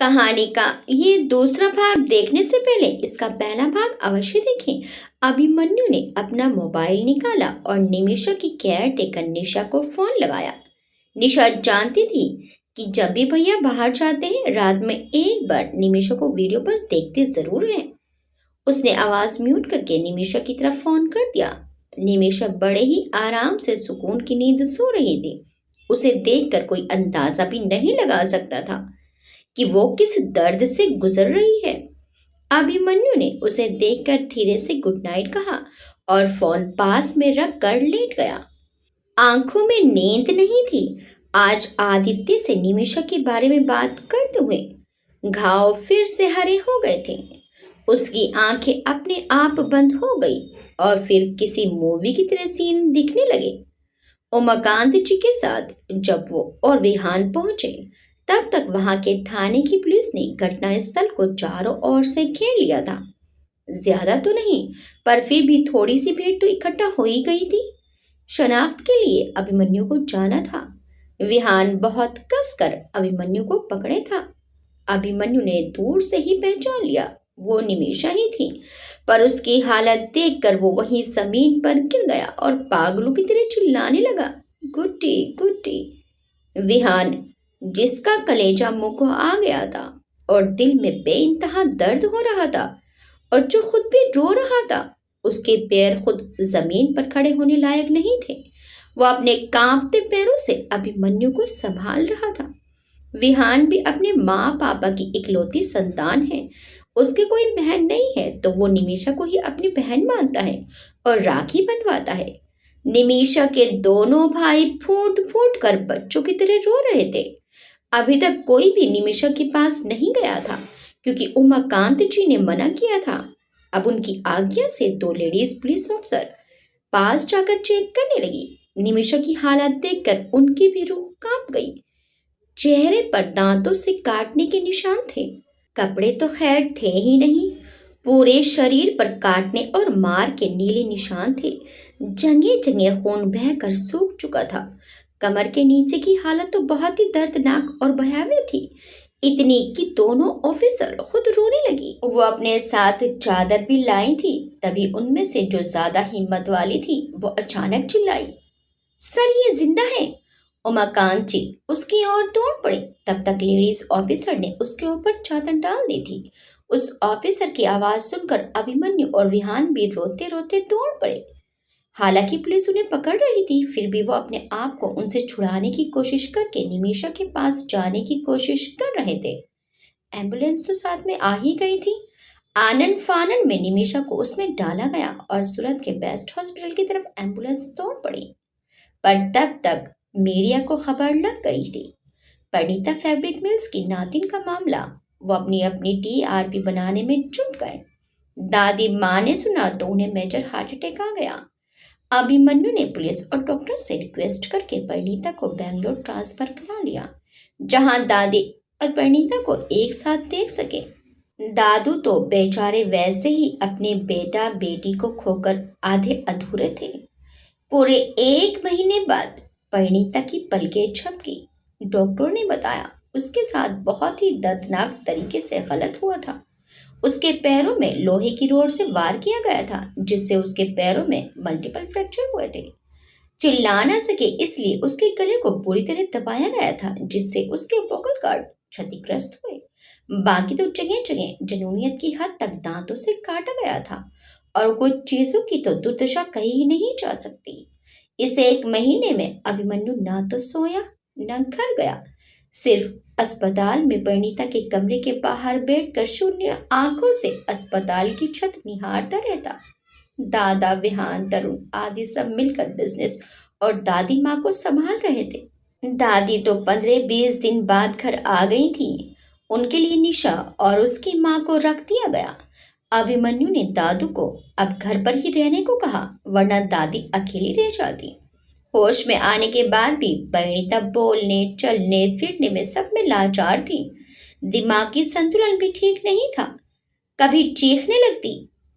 कहानी का ये दूसरा भाग देखने से पहले इसका पहला भाग अवश्य देखें। अभिमन्यु ने अपना मोबाइल निकाला और निमिषा की केयर टेकर निशा को फोन लगाया। निशा जानती थी कि जब भी भैया बाहर जाते हैं रात में एक बार निमिषा को वीडियो पर देखते जरूर हैं। उसने आवाज म्यूट करके निमिषा की तरफ फोन कर दिया। निमिषा बड़े ही आराम से सुकून की नींद सो रही थी। उसे देखकर कोई अंदाजा भी नहीं लगा सकता था कि वो किस दर्द से गुजर रही है। अभिमन्यु ने उसे देखकर धीरे से गुड नाइट कहा और फोन पास में रख कर लेट गया। आंखों में नींद नहीं थी। आज आदित्य से निमिषा के बारे में बात करते हुए घाव फिर से हरे हो गए थे। उसकी आंखें अपने आप बंद हो गई और फिर किसी मूवी की तरह सीन दिखने लगे। उमाकांत जी के साथ जब वो और विहान पहुंचे तब तक वहां के थाने की पुलिस ने घटनास्थल को चारों ओर से घेर लिया था। ज्यादा तो नहीं, पर फिर भी थोड़ी सी भीड़ तो इकट्ठा हो ही गई थी। शनाख्त के लिए अभिमन्यु को जाना था। विहान बहुत कसकर अभिमन्यु को पकड़े था। अभिमन्यु ने दूर से ही पहचान लिया वो निमिषा ही थी, पर उसकी हालत देखकर वो वहीं जमीन पर गिर गया और पागलों की तरह चिल्लाने लगा, गुड्डी गुड्डी। विहान, जिसका कलेजा मुंह को आ गया था और दिल में बेइंतहा दर्द हो रहा था और जो खुद भी रो रहा था, उसके पैर खुद जमीन पर खड़े होने लायक नहीं थे। वो अपने कांपते पैरों से अभिमन्यु को संभाल रहा था। विहान भी अपने माँ पापा की इकलौती संतान है। उसके कोई बहन नहीं है तो वो निमिषा को ही अपनी बहन मानता है और राखी बंधवाता है। निमिषा के दोनों भाई फूट फूट कर बच्चों की तरह रो रहे थे। अभी तक कोई भी निमिषा के पास नहीं गया था क्योंकि उमाकांत जी ने मना किया था। अब उनकी आज्ञा से दो लेडीज पुलिस ऑफिसर पास जाकर चेक करने लगी। निमिषा की हालत देखकर उनकी भी रूह कांप गई। चेहरे पर दांतों से काटने के निशान थे। कपड़े तो खैर थे ही नहीं, पूरे शरीर पर काटने और मार के नीले निशान थे। जगह जगह खून बहकर सूख चुका था। कमर के नीचे की हालत तो बहुत ही दर्दनाक और भयावह थी, इतनी कि दोनों ऑफिसर खुद रोने लगी। वो अपने साथ चादर भी लाई थी। तभी उनमें से जो ज्यादा हिम्मत वाली थी वो अचानक चिल्लाई, सर ये जिंदा है। उमाकांत जी उसकी ओर दौड़ पड़े। तब तक लेडीज ऑफिसर ने उसके ऊपर चादर डाल दी थी। उस ऑफिसर की आवाज सुनकर अभिमन्यु और विहान भी रोते रोते दौड़ पड़े। हालांकि पुलिस उन्हें पकड़ रही थी, फिर भी वो अपने आप को उनसे छुड़ाने की कोशिश करके निमिषा के पास जाने की कोशिश कर रहे थे। एम्बुलेंस तो साथ में आ ही गई थी। आनन फानन में निमिषा को उसमें डाला गया और सूरत के बेस्ट हॉस्पिटल की तरफ एम्बुलेंस दौड़ पड़ी। पर तब तक मीडिया को खबर लग गई थी। परिणीता फैब्रिक मिल्स की नातिन का मामला, वो अपनी अपनी टीआरपी बनाने में जुट गए। दादी माँ ने सुना तो उन्हें मेजर हार्ट अटैक आ गया। अभिमन्यु ने पुलिस और डॉक्टर से रिक्वेस्ट करके परिणीता को बेंगलोर ट्रांसफर करा लिया, जहां दादी और परिणीता को एक साथ देख सके। दादू तो बेचारे वैसे ही अपने बेटा बेटी को खोकर आधे अधूरे थे। पूरे 1 महीने बाद परिणीता की पलकें झपकी। डॉक्टर ने बताया उसके साथ बहुत ही दर्दनाक तरीके से गलत हुआ था। उसके पैरों में लोहे की रोड से वार किया गया था, जिससे उसके पैरों में मल्टीपल फ्रैक्चर हुए थे। चिल्ला न सके इसलिए उसके गले को बुरी तरह दबाया गया था, जिससे उसके वोकल कॉर्ड क्षतिग्रस्त हुए। बाकी तो जगह जगह जनूनियत की हद तक दांतों से काटा गया था और कुछ चीजों की तो दुर्दशा कही ही नहीं जा सकती। इस 1 महीने में अभिमन्यु ना तो सोया न घर गया, सिर्फ अस्पताल में परिणीता के कमरे के बाहर बैठकर शून्य आंखों से अस्पताल की छत निहारता रहता। दादा विहान तरुण आदि सब मिलकर बिजनेस और दादी माँ को संभाल रहे थे। दादी तो 15-20 दिन बाद घर आ गई थी। उनके लिए निशा और उसकी माँ को रख दिया गया। अभिमन्यु ने दादू को अब घर पर ही रहने को कहा, वरना दादी अकेली रह जाती। होश में आने के बाद भी परिणीता बोलने चलने फिरने में सब में लाचार थी। दिमागी संतुलन भी ठीक नहीं था। कभी चीखने लगती,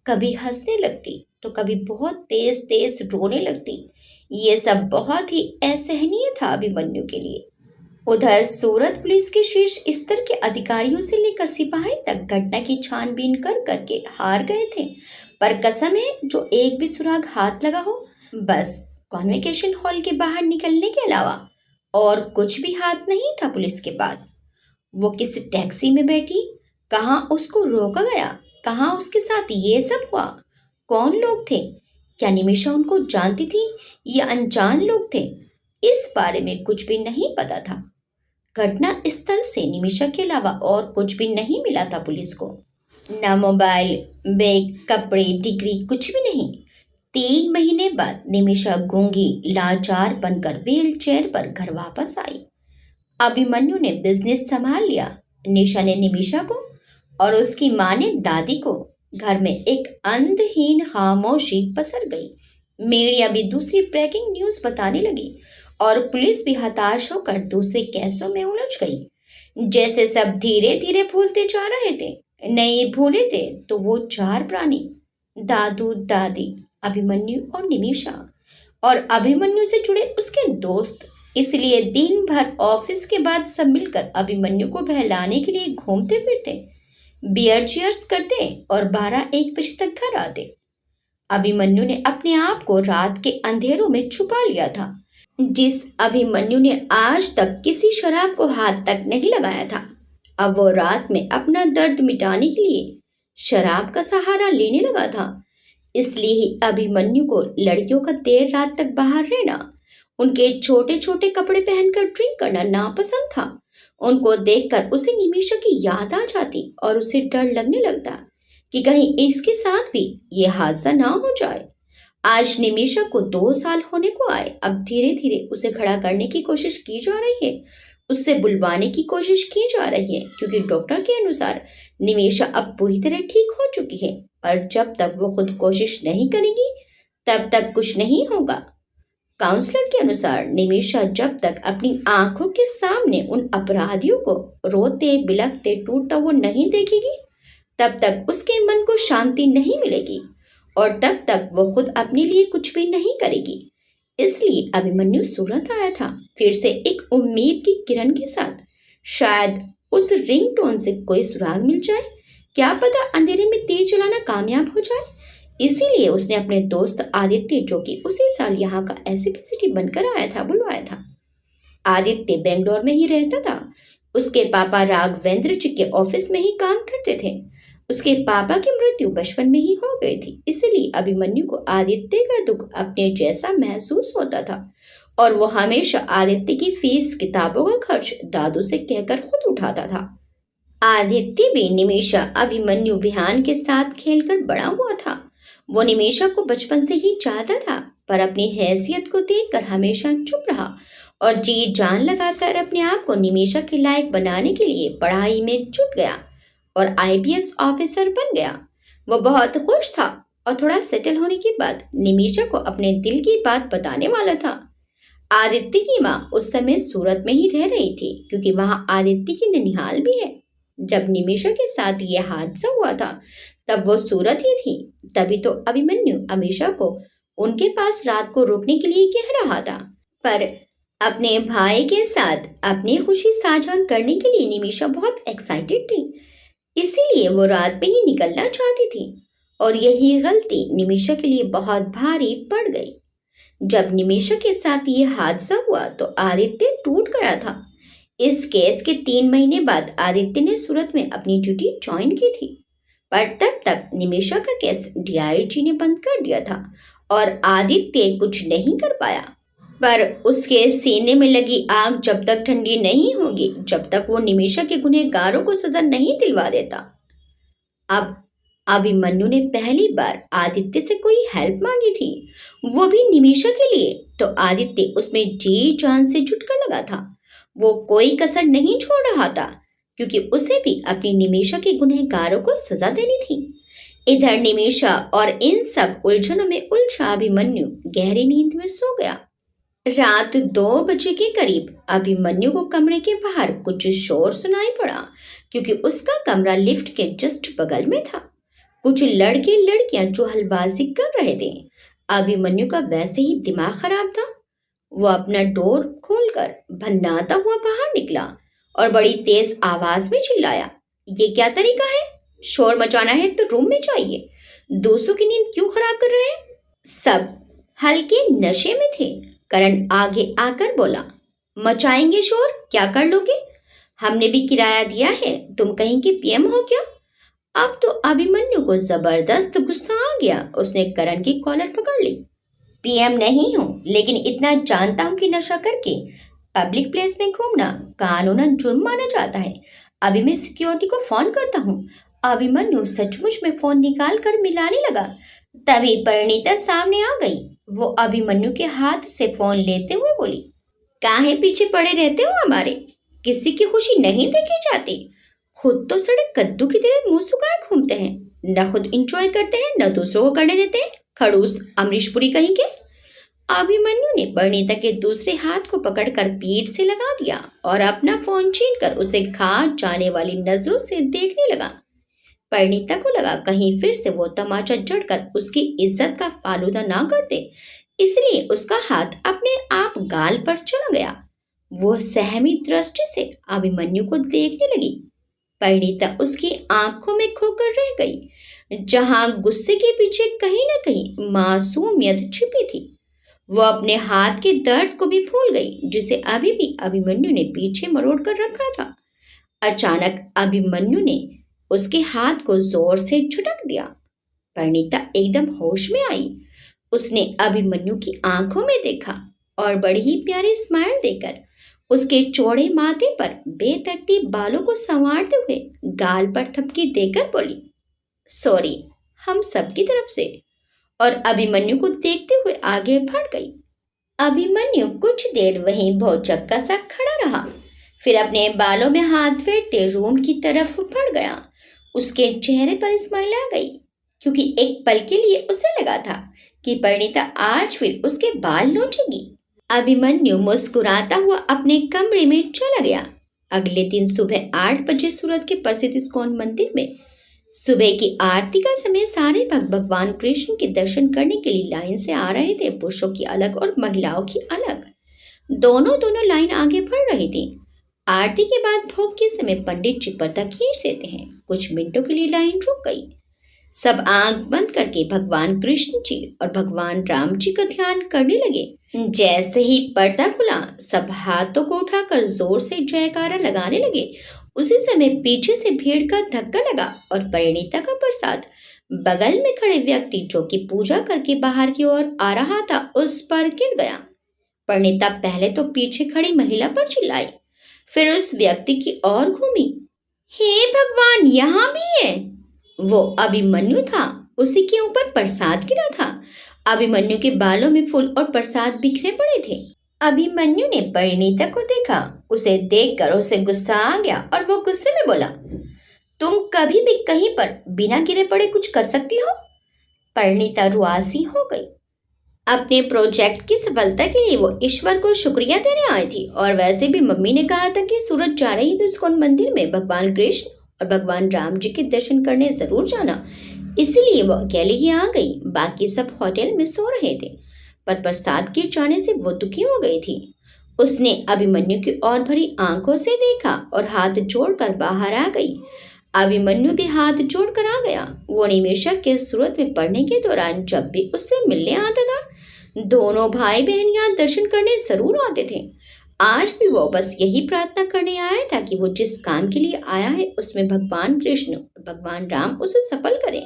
कभी हंसने लगती, तो कभी बहुत तेज तेज रोने लगती। ये सब बहुत ही असहनीय था अभिमन्यु के लिए। उधर सूरत पुलिस के शीर्ष स्तर के अधिकारियों से लेकर सिपाही तक घटना की छानबीन कर करके हार गए थे। पर कसम है, जो एक भी सुराग हाथ लगा हो, बस कॉन्वेकेशन हॉल के बाहर निकलने के अलावा और कुछ भी हाथ नहीं था पुलिस के पास। वो किस टैक्सी में बैठी, कहाँ उसको रोका गया, कहाँ उसके साथ ये सब हुआ, कौन लोग थे, क्या निमिषा उनको जानती थी या अनजान लोग थे, इस बारे में कुछ भी नहीं पता था। घटना स्थल से निमिषा के अलावा और कुछ भी नहीं मिला था पुलिस को। ना मोबाइल, बैग, कपड़े, डिग्री, कुछ भी नहीं। 3 महीने बाद निमिषा गूंगी लाचार बनकर व्हील चेयर पर घर वापस आई। अभिमन्यु ने बिजनेस संभाल लिया, निशा ने निमिषा को और उसकी माँ ने दादी को। घर में एक अंधहीन खामोशी पसर गई। मीडिया भी दूसरी ब्रेकिंग न्यूज बताने लगी और पुलिस भी हताश होकर दूसरे केसों में उलझ गई। जैसे सब धीरे धीरे भूलते जा रहे थे। नहीं भूले थे तो वो 4 प्राणी, दादू, दादी, अभिमन्यु और निमिषा, और अभिमन्यु से जुड़े उसके दोस्त। इसलिए दिन भर ऑफिस के बाद सब मिलकर अभिमन्यु को बहलाने के लिए घूमते फिरते, बियर चीयर्स करते और 12-1 बजे तक घर आते। अभिमन्यु ने अपने आप को रात के अंधेरों में छुपा लिया था। जिस अभिमन्यु ने आज तक किसी शराब को हाथ तक नहीं लगाया था, अब वो रात में अपना दर्द मिटाने के लिए शराब का सहारा लेने लगा था। इसलिए ही अभिमन्यु को लड़कियों का देर रात तक बाहर रहना, उनके छोटे छोटे कपड़े पहनकर ड्रिंक करना नापसंद था। उनको देखकर उसे निमिषा की याद आ जाती और उसे डर लगने लगता कि कहीं इसके साथ भी ये हादसा ना हो जाए। आज निमिषा को 2 साल होने को आए। अब धीरे धीरे उसे खड़ा करने की कोशिश की जा रही है, उससे बुलवाने की कोशिश की जा रही है, क्योंकि डॉक्टर के अनुसार निमिषा अब पूरी तरह ठीक हो चुकी है। पर जब तक वो खुद कोशिश नहीं करेगी तब तक कुछ नहीं होगा। काउंसलर के अनुसार निमिषा जब तक अपनी आंखों के सामने उन अपराधियों को रोते बिलखते टूटता वो नहीं देखेगी, तब तक उसके मन को शांति नहीं मिलेगी और तब तक वो खुद अपने लिए कुछ भी नहीं करेगी। इसलिए अभिमन्यु सूरत आया था, फिर से एक उम्मीद की किरण के साथ। शायद उस रिंगटोन से कोई सुराग मिल जाए, क्या पता अंधेरे में तीर चलाना कामयाब हो जाए। इसीलिए उसने अपने दोस्त आदित्य, जो कि उसी साल यहाँ का एसपी बनकर आया था, बुलवाया था। आदित्य बेंगलोर में ही रहता था। उसके पापा राघवेंद्र जी के ऑफिस में ही काम करते थे। उसके पापा की मृत्यु बचपन में ही हो गई थी, इसलिए अभिमन्यु को आदित्य का दुख अपने जैसा महसूस होता था और वो हमेशा आदित्य की फीस, किताबों का खर्च दादू से कहकर खुद उठाता था। आदित्य भी निमिषा, अभिमन्यु, विहान के साथ खेलकर बड़ा हुआ था। वो निमिषा को बचपन से ही चाहता था, पर अपनी हैसियत को देखकर हमेशा चुप रहा और जी जान लगाकर अपने आप को निमिषा के लायक बनाने के लिए पढ़ाई में जुट गया और आईपीएस ऑफिसर बन गया। वो बहुत खुश था और थोड़ा सेटल होने के बाद निमिषा को अपने दिल की बात बताने वाला था। आदित्य की माँ उस समय सूरत में ही रह रही थी, क्योंकि वहाँ आदित्य की ननिहाल भी है। जब निमिषा के साथ यह हादसा हुआ था तब वो सूरत ही थी। तभी तो अभिमन्यु निमिषा को उनके पास रात को रुकने के लिए कह रहा था। पर अपने भाई के साथ अपनी खुशी साझा करने के लिए निमिषा बहुत एक्साइटेड थी, इसीलिए वो रात में ही निकलना चाहती थी और यही गलती निमिषा के लिए बहुत भारी पड़ गई। जब निमिषा के साथ ये हादसा हुआ तो आदित्य टूट गया था। इस केस के 3 महीने बाद आदित्य ने सूरत में अपनी ड्यूटी ज्वाइन की थी, पर तब तक निमिषा का केस डीआईजी ने बंद कर दिया था और आदित्य कुछ नहीं कर पाया। पर उसके सीने में लगी आग जब तक ठंडी नहीं होगी, जब तक वो निमिषा के गुनहगारों को सजा नहीं दिलवा देता। अब अभिमन्यु ने पहली बार आदित्य से कोई हेल्प मांगी थी, वो भी निमिषा के लिए, तो आदित्य उसमें जी जान से जुटकर लगा था। वो कोई कसर नहीं छोड़ रहा था, क्योंकि उसे भी अपनी निमिषा के गुनहगारों को सजा देनी थी। इधर निमिषा और इन सब उलझनों में उलझा अभिमन्यु गहरी नींद में सो गया। रात 2 बजे के करीब अभिमन्यु को कमरे के बाहर कुछ शोर सुनाई पड़ा, क्योंकि उसका कमरा लिफ्ट के जस्ट बगल में था। कुछ लड़के लड़कियां चुहलबाजी कर रहे थे। अभिमन्यु का वैसे ही दिमाग खराब था। वो अपना डोर खोलकर भन्नाता हुआ बाहर निकला और बड़ी तेज आवाज में चिल्लाया, ये क्या तरीका है? शोर मचाना है तो रूम में जाइए। दोस्तों की नींद क्यों खराब कर रहे हैं? सब हल्के नशे में थे। करण आगे आकर बोला, मचाएंगे शोर, क्या कर लोगे? हमने भी किराया दिया है, तुम कहीं के पीएम हो क्या? अब तो अभिमन्यु को जबरदस्त गुस्सा आ गया। उसने करण की कॉलर पकड़ ली। पीएम नहीं हूँ, लेकिन इतना जानता हूँ कि नशा करके पब्लिक प्लेस में घूमना कानूनन जुर्म माना जाता है। अभी मैं सिक्योरिटी को फोन करता हूँ। अभिमन्यु सचमुच में फोन निकाल कर मिलाने लगा। तभी परिणीता सामने आ गई। वो अभिमन्यु के हाथ से फोन लेते हुए बोली, काहे पीछे पड़े रहते हो हमारे? किसी की खुशी नहीं देखी जाती? खुद तो सड़क कद्दू की तरह मुंह सुखाए घूमते हैं, न खुद इंजॉय करते हैं न दूसरों को करने देते हैं। खड़ूस अमरीशपुरी कहीं के। अभिमन्यु ने परिणीता के दूसरे हाथ को पकड़कर पीठ से लगा दिया और अपना फोन छीनकर उसे घाट जाने वाली नजरों से देखने लगा। परिणीता को लगा कहीं फिर से वो तमाचा जड़कर उसकी इज्जत का फालूदा ना कर दे, इसलिए उसका हाथ अपने आप गाल पर चला गया। वो सहमी दृष्टि से अभिमन्यु को देखने लगी। परिणीता उसकी आंखों में खोकर रह गई, जहां गुस्से के पीछे कहीं न कहीं मासूमियत छिपी थी। वो अपने हाथ के दर्द को भी भूल गई, जिसे अभी भी अभिमन्यु ने पीछे मरोड़ कर रखा था। अचानक अभिमन्यु ने उसके हाथ को जोर से झटक दिया। परिणीता एकदम होश में आई। उसने अभिमन्यु की आंखों में देखा और बड़ी ही प्यारी स्माइल देकर उसके चौड़े माथे पर बेतरतीब बालों को संवारते हुए गाल पर थपकी देकर बोली, सॉरी, हम सबकी तरफ से। और अभिमन्यु को देखते हुए आगे बढ़ गई। अभिमन्यु कुछ देर वहीं भौचक्का सा खड़ा रहा, फिर अपने बालों में हाथ फेरते रूम की तरफ बढ़ गया। उसके चेहरे पर स्माइल आ गई, क्योंकि एक पल के लिए उसे लगा था कि परिणीता आज फिर उसके बाल नोचेगी। अभिमन्यु मुस्कुराता हुआ अपने कमरे में चला गया। अगले दिन सुबह 8 बजे सूरत के प्रसिद्ध इस्कॉन मंदिर में सुबह की आरती का समय सारे भक्त भगवान कृष्ण के दर्शन करने के लिए लाइन से आ रहे थे। पुरुषों की अलग और महिलाओं की अलग, दोनों लाइन आगे बढ़ रही थी। आरती के बाद भोग के समय पंडित जी पर्दा खींच देते हैं। कुछ मिनटों के लिए लाइन रुक गई। सब आंख बंद करके भगवान कृष्ण जी और भगवान राम जी का ध्यान करने लगे। जैसे ही पर्दा खुला, सब हाथों को उठाकर जोर से जयकारा लगाने लगे। उसी समय पीछे से भीड़ का धक्का लगा और परिणीता का प्रसाद बगल में खड़े व्यक्ति जो कि पूजा करके बाहर की ओर आ रहा था, उस पर गिर गया। परिणीता पहले तो पीछे खड़ी महिला पर चिल्लाई, फिर उस व्यक्ति की ओर घूमी। हे भगवान, यहाँ भी है! वो अभिमन्यु था। उसी के ऊपर प्रसाद गिरा था। अभिमन्यु के बालों में फूल और प्रसाद बिखरे पड़े थे। अभिमन्यु ने परिणीता को देखा। उसे देखकर उसे गुस्सा आ गया और वो गुस्से में बोला, तुम कभी भी कहीं पर बिना गिरे पड़े कुछ कर सकती हो? परिणीता रुआसी हो गई। अपने प्रोजेक्ट की सफलता के लिए वो ईश्वर को शुक्रिया देने आई थी, और वैसे भी मम्मी ने कहा था कि सूरत जा रही तो इस्कॉन मंदिर में भगवान कृष्ण और भगवान राम जी के दर्शन करने जरूर जाना, इसलिए वो अकेले ही आ गई। बाकी सब होटल में सो रहे थे, पर प्रसाद गिर जाने से वो दुखी हो गई थी। उसने अभिमन्यु की ओर भरी आंखों से देखा और हाथ जोड़कर बाहर आ गई। अभिमन्यु भी हाथ जोड़कर आ गया। वो निमेषक के सूरत में पढ़ने के दौरान जब भी उससे मिलने आता था, दोनों भाई बहन यहाँ दर्शन करने जरूर आते थे। आज भी वो बस यही प्रार्थना करने आया था कि वो जिस काम के लिए आया है उसमें भगवान कृष्ण और भगवान राम उसे सफल करें।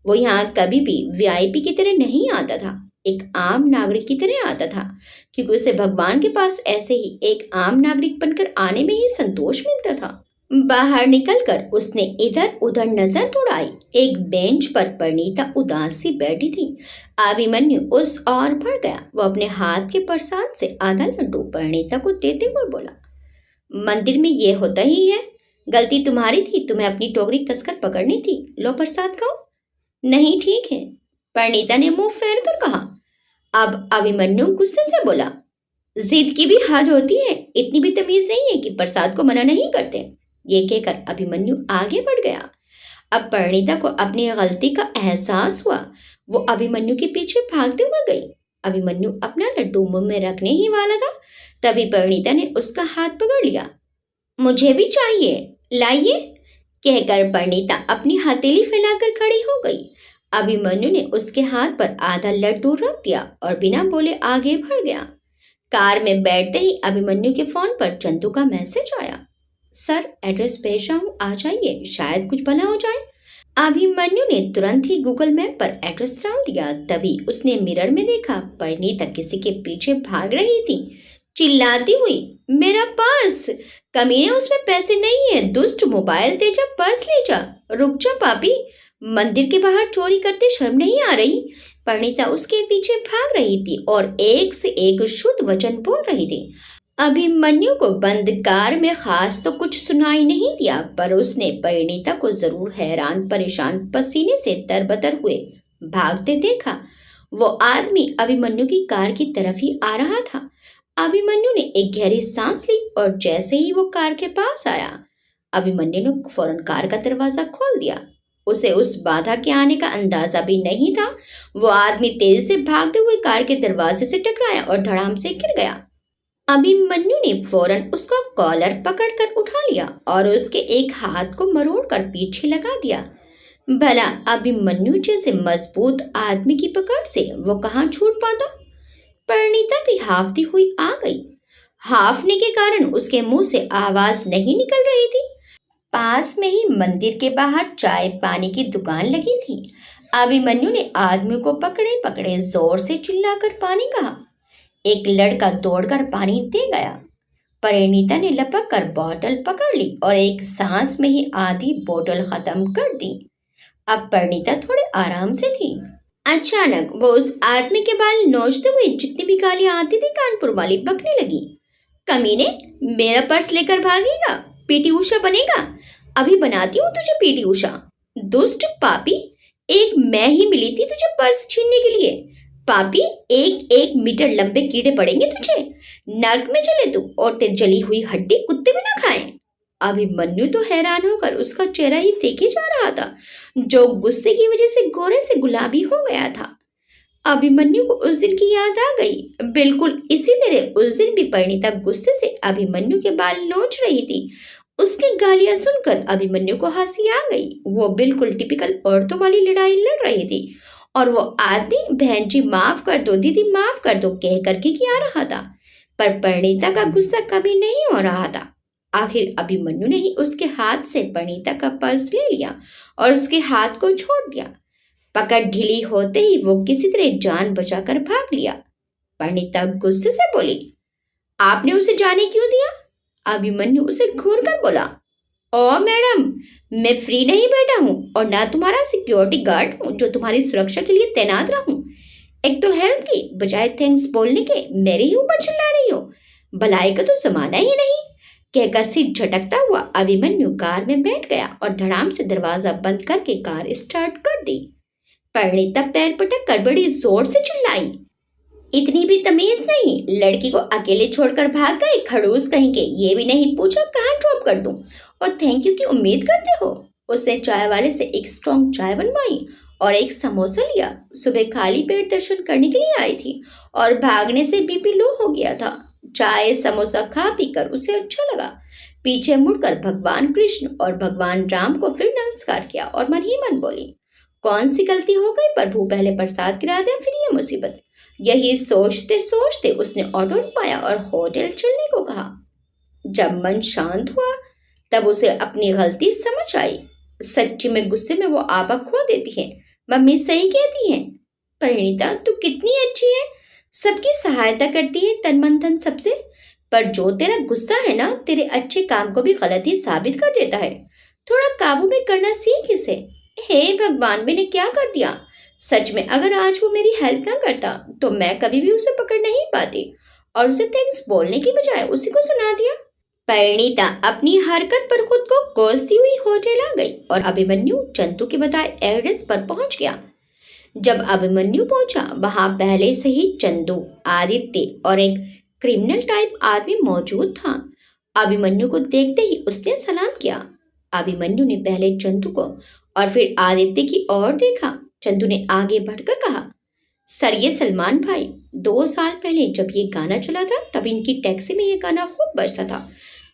वो यहाँ कभी भी वीआईपी की तरह नहीं आता था, एक आम नागरिक की तरह आता था, क्योंकि उसे भगवान के पास ऐसे ही एक आम नागरिक बनकर आने में ही संतोष मिलता था। बाहर निकलकर उसने इधर उधर नजर दौड़ाई। एक बेंच पर परिणीता उदास सी बैठी थी। अभिमन्यु उस ओर बढ़ गया। वो अपने हाथ के प्रसाद से आधा लड्डू परिणीता को देते हुए बोला, मंदिर में ये होता ही है, गलती तुम्हारी थी, तुम्हें अपनी टोकरी कसकर पकड़नी थी। लो प्रसाद खाओ। नहीं ठीक है, परिणीता ने मुंह फेर कर कहा। अब अभिमन्यु गुस्से से बोला, जिद की भी हद होती है, इतनी भी तमीज नहीं है कि प्रसाद को मना नहीं करते। ये कहकर अभिमन्यु आगे बढ़ गया। अब परिणीता को अपनी गलती का एहसास हुआ। वो अभिमन्यु के पीछे भागते हुए गई। अभिमन्यु अपना लड्डू मुंह में रखने ही वाला था, तभी परिणीता ने उसका हाथ पकड़ लिया। मुझे भी चाहिए, लाइए, कहकर परिणीता अपनी हथेली फैलाकर खड़ी हो गई। अभिमन्यु ने उसके हाथ पर आधा लड्डू रख दिया और बिना बोले आगे बढ़ गया। कार में बैठते ही अभिमन्यु के फोन पर चंदू का मैसेज आया। सर, एड्रेस भेज रहा हूँ, आ जाइए, शायद कुछ भला हो जाए। अभिमन्यु ने तुरंत ही गूगल मैप पर एड्रेस डाल दिया। तभी उसने मिरर में देखा, परिणीता किसी के पीछे भाग रही थी, चिल्लाती हुई, मेरा पर्स, कमीने, उसमें पैसे नहीं है, दुष्ट, मोबाइल दे जा, पर्स ले जा। रुक जा पापी, मंदिर के बाहर चोरी करते शर्म नहीं आ रही? परिणीता उसके पीछे भाग रही थी और एक से एक शुद्ध वचन बोल रही थी। अभिमन्यु को बंद कार में खास तो कुछ सुनाई नहीं दिया, पर उसने परिणीता को जरूर हैरान परेशान पसीने से तरबतर हुए भागते देखा। वो आदमी अभिमन्यु की कार की तरफ ही आ रहा था। अभिमन्यु ने एक गहरी सांस ली और जैसे ही वो कार के पास आया, अभिमन्यु ने फौरन कार का दरवाजा खोल दिया। उसे उस बाधा के आने का अंदाजा भी नहीं था। वो आदमी तेजी से भागते हुए कार के दरवाजे से टकराया और धड़ाम से गिर गया। अभिमन्यु ने फौरन उसका कॉलर पकड़कर उठा लिया और उसके एक हाथ को मरोड़कर पीछे लगा दिया। भला अभिमन्यु जैसे मजबूत आदमी की पकड़ से वो कहाँ छूट पाता? परिणीता भी हाफती हुई आ गई। हाफने के कारण उसके मुंह से आवाज नहीं निकल रही थी। पास में ही मंदिर के बाहर चाय पानी की दुकान लगी थी। अभिमन्यु ने आदमी को पकड़े पकड़े जोर से चिल्लाकर पानी कहा। एक लड़का दौड़कर पानी दे गया। परिणीता ने लपक कर बोतल पकड़ ली और एक सांस में ही आधी बोतल खत्म कर दी। अब परिणीता थोड़े आराम से थी। अचानक वो उस आदमी के बाल नोचते हुए जितनी भी गालियां आती थी कानपुर वाली बकने लगी। कमीने, मेरा पर्स लेकर भागेगा, पीटी उषा बनेगा, अभी बनाती हूँ तुझे पीटी उषा। दुष्ट पापी, एक मैं ही मिली थी तुझे पर्स छीनने के लिए। पापी, 1-1 मीटर लंबे कीड़े पड़ेंगे तुझे, नर्क में चले तू, और तेरी जली हुई हड्डी कुत्ते भी ना खाएं। अभिमन्यु तो हैरान होकर उसका चेहरा ही देखे जा रहा था, जो गुस्से की वजह से गोरे से गुलाबी हो गया था। अभिमन्यु को उस दिन की याद आ गई। बिल्कुल इसी तरह उस दिन भी परिणीता गुस्से से अभिमन्यु के बाल नोच रही थी। उसकी गालियां सुनकर अभिमन्यु को हंसी आ गई। वो बिल्कुल टिपिकल औरतों वाली लड़ाई लड़ रही थी और वो आदमी बहन जी माफ कर दो, दीदी माफ कर दो कह करके किया रहा था, पर परिणीता का गुस्सा कभी नहीं हो रहा था। आखिर अभिमन्यु ने ही उसके हाथ से परिणीता का पर्स ले लिया और उसके हाथ को छोड़ दिया। पकड़ ढीली होते ही वो किसी तरह जान बचाकर भाग लिया। परिणीता गुस्से से बोली, आपने उसे जाने क्यों दिया? अभिमन्यु उसे घूर कर बोला, ओ मैडम, मैं फ्री नहीं बैठा हूँ और ना तुम्हारा सिक्योरिटी गार्ड हूँ जो तुम्हारी सुरक्षा के लिए तैनात रहूं। एक तो हेल्प की बजाय थैंक्स बोलने के मेरे ही ऊपर चिल्ला रही हो। भलाई का तो जमाना ही नहीं, कहकर सिर झटकता हुआ अभिमन्यु कार में बैठ गया और धड़ाम से दरवाजा बंद करके कार स्टार्ट कर दी। परिणीता पैर पटक कर बड़ी जोर से चिल्लाई, इतनी भी तमीज नहीं, लड़की को अकेले छोड़कर भाग गए खड़ूस कहीं के, ये भी नहीं पूछा कहाँ ड्रॉप कर दूं और थैंक यू की उम्मीद करते हो। उसने चाय वाले से एक स्ट्रॉन्ग चाय बनवाई और एक समोसा लिया। सुबह खाली पेट दर्शन करने के लिए आई थी और भागने से बीपी लो हो गया था। चाय समोसा खा पीकर उसे अच्छा लगा। पीछे मुड़कर भगवान कृष्ण और भगवान राम को फिर नमस्कार किया और मन ही मन बोली, कौन सी गलती हो गई प्रभु, पहले प्रसाद गिरा दिया फिर ये मुसीबत। यही सोचते सोचते उसने ऑटो रुकवाया और होटल चलने को कहा। जब मन शांत हुआ तब उसे अपनी गलती समझ आई। सच्ची में गुस्से में वो आपा खो देती है। मम्मी सही कहती है, परिणीता तू कितनी अच्छी है, सबकी सहायता करती है तन मन धन सबसे, पर जो तेरा गुस्सा है ना, तेरे अच्छे काम को भी गलत ही साबित कर देता है। थोड़ा काबू में करना सीख इसे। हे भगवान, मैंने क्या कर दिया? सच में अगर आज वो मेरी हेल्प ना करता तो मैं कभी भी उसे पकड़ नहीं पाती और उसे थैंक्स बोलने की बजाय उसी को सुना दिया। परिणीता अपनी हरकत पर खुद को कोसती हुई होटल आ गई और अभिमन्यु चंदू के बताए एड्रेस पर पहुंच गया। जब अभिमन्यु पहुंचा वहां पहले से ही चंदू, आदित्य और एक क्रिमिनल टाइप आदमी मौजूद था। अभिमन्यु को देखते ही उसने सलाम किया। अभिमन्यु ने पहले चंदू को और फिर आदित्य की ओर देखा। चंदू ने आगे बढ़कर कहा, सर, ये सलमान भाई 2 साल पहले जब ये गाना चला था तब इनकी टैक्सी में ये गाना खूब बजता था।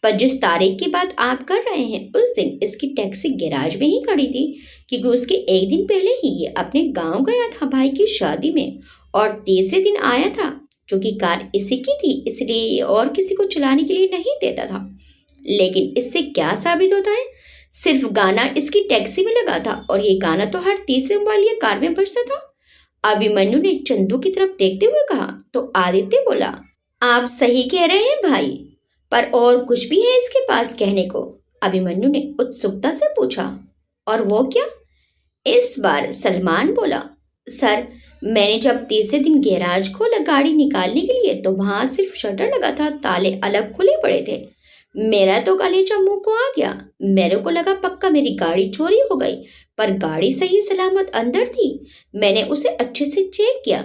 पर जिस तारीख की बात आप कर रहे हैं उस दिन इसकी टैक्सी गैराज में ही खड़ी थी, क्योंकि उसके एक दिन पहले ही ये अपने गांव गया था भाई की शादी में और तीसरे दिन आया था। क्योंकि कार इसी की थी इसलिए ये और किसी को चलाने के लिए नहीं देता था। लेकिन इससे क्या साबित होता है? सिर्फ गाना इसकी टैक्सी में लगा था और ये गाना तो हर तीसरे मोबाइल या कार में बजता था। अभिमन्यु ने चंदू की तरफ देखते हुए कहा तो आदित्य बोला, आप सही कह रहे हैं भाई, पर और कुछ भी है इसके पास कहने को? अभिमन्यु ने उत्सुकता से पूछा। और वो क्या? इस बार सलमान बोला, सर, मैंने जब तीसरे दिन गैराज खोला गाड़ी निकालने के लिए तो वहां सिर्फ शटर लगा था, ताले अलग खुले पड़े थे। मेरा तो कलेजा मुंह को आ गया। मेरे को लगा पक्का मेरी गाड़ी चोरी हो गई, पर गाड़ी सही सलामत अंदर थी। मैंने उसे अच्छे से चेक किया,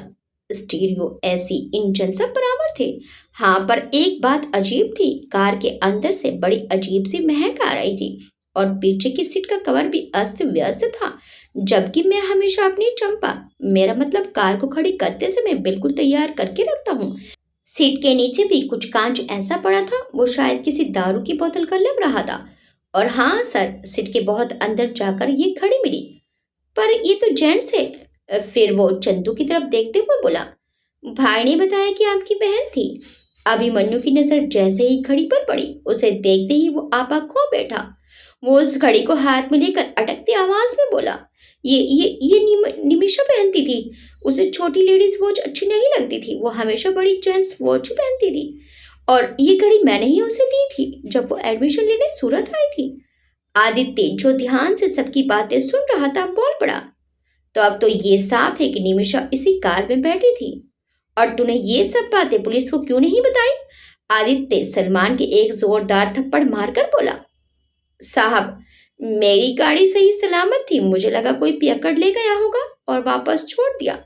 स्टीरियो, एसी, इंजन सब बराबर थे। हाँ, पर एक बात अजीब थी, कार के अंदर से बड़ी अजीब सी महक आ रही थी और पीछे की सीट का कवर भी अस्त व्यस्त था, जबकि मैं हमेशा अपनी चंपा, मेरा मतलब कार को खड़ी करते समय बिल्कुल तैयार करके रखता हूँ। सीट के नीचे भी कुछ कांच ऐसा पड़ा था, वो शायद किसी दारू की बोतल का लग रहा था। और हाँ सर, सीट के बहुत अंदर जाकर ये खड़ी मिली। पर ये तो जेंट्स है। फिर वो चंदू की तरफ देखते हुए बोला, भाई ने बताया कि आपकी बहन थी। अभिमन्यु की नजर जैसे ही घड़ी पर पड़ी, उसे देखते ही वो आपा खो बैठा। वो उस घड़ी को हाथ में लेकर अटकती आवाज में बोला, ये निमिषा पहनती थी। उसे छोटी लेडीज वॉच अच्छी नहीं लगती थी, वो हमेशा बड़ी जेंट्स वॉच ही पहनती थी। और ये घड़ी मैंने ही उसे दी थी जब वो एडमिशन लेने सूरत आई थी। आदित्य, जो ध्यान से सबकी बातें सुन रहा था, बोल पड़ा, तो अब तो ये साफ है कि निमिषा इसी कार में बैठी थी। और तूने ये सब बातें पुलिस को क्यों नहीं बताई? आदित्य सलमान के एक जोरदार थप्पड़ मारकर बोला, साहब, मेरी गाड़ी सही सलामत थी, मुझे लगा कोई पियक्कड़ ले गया होगा और वापस छोड़ दिया।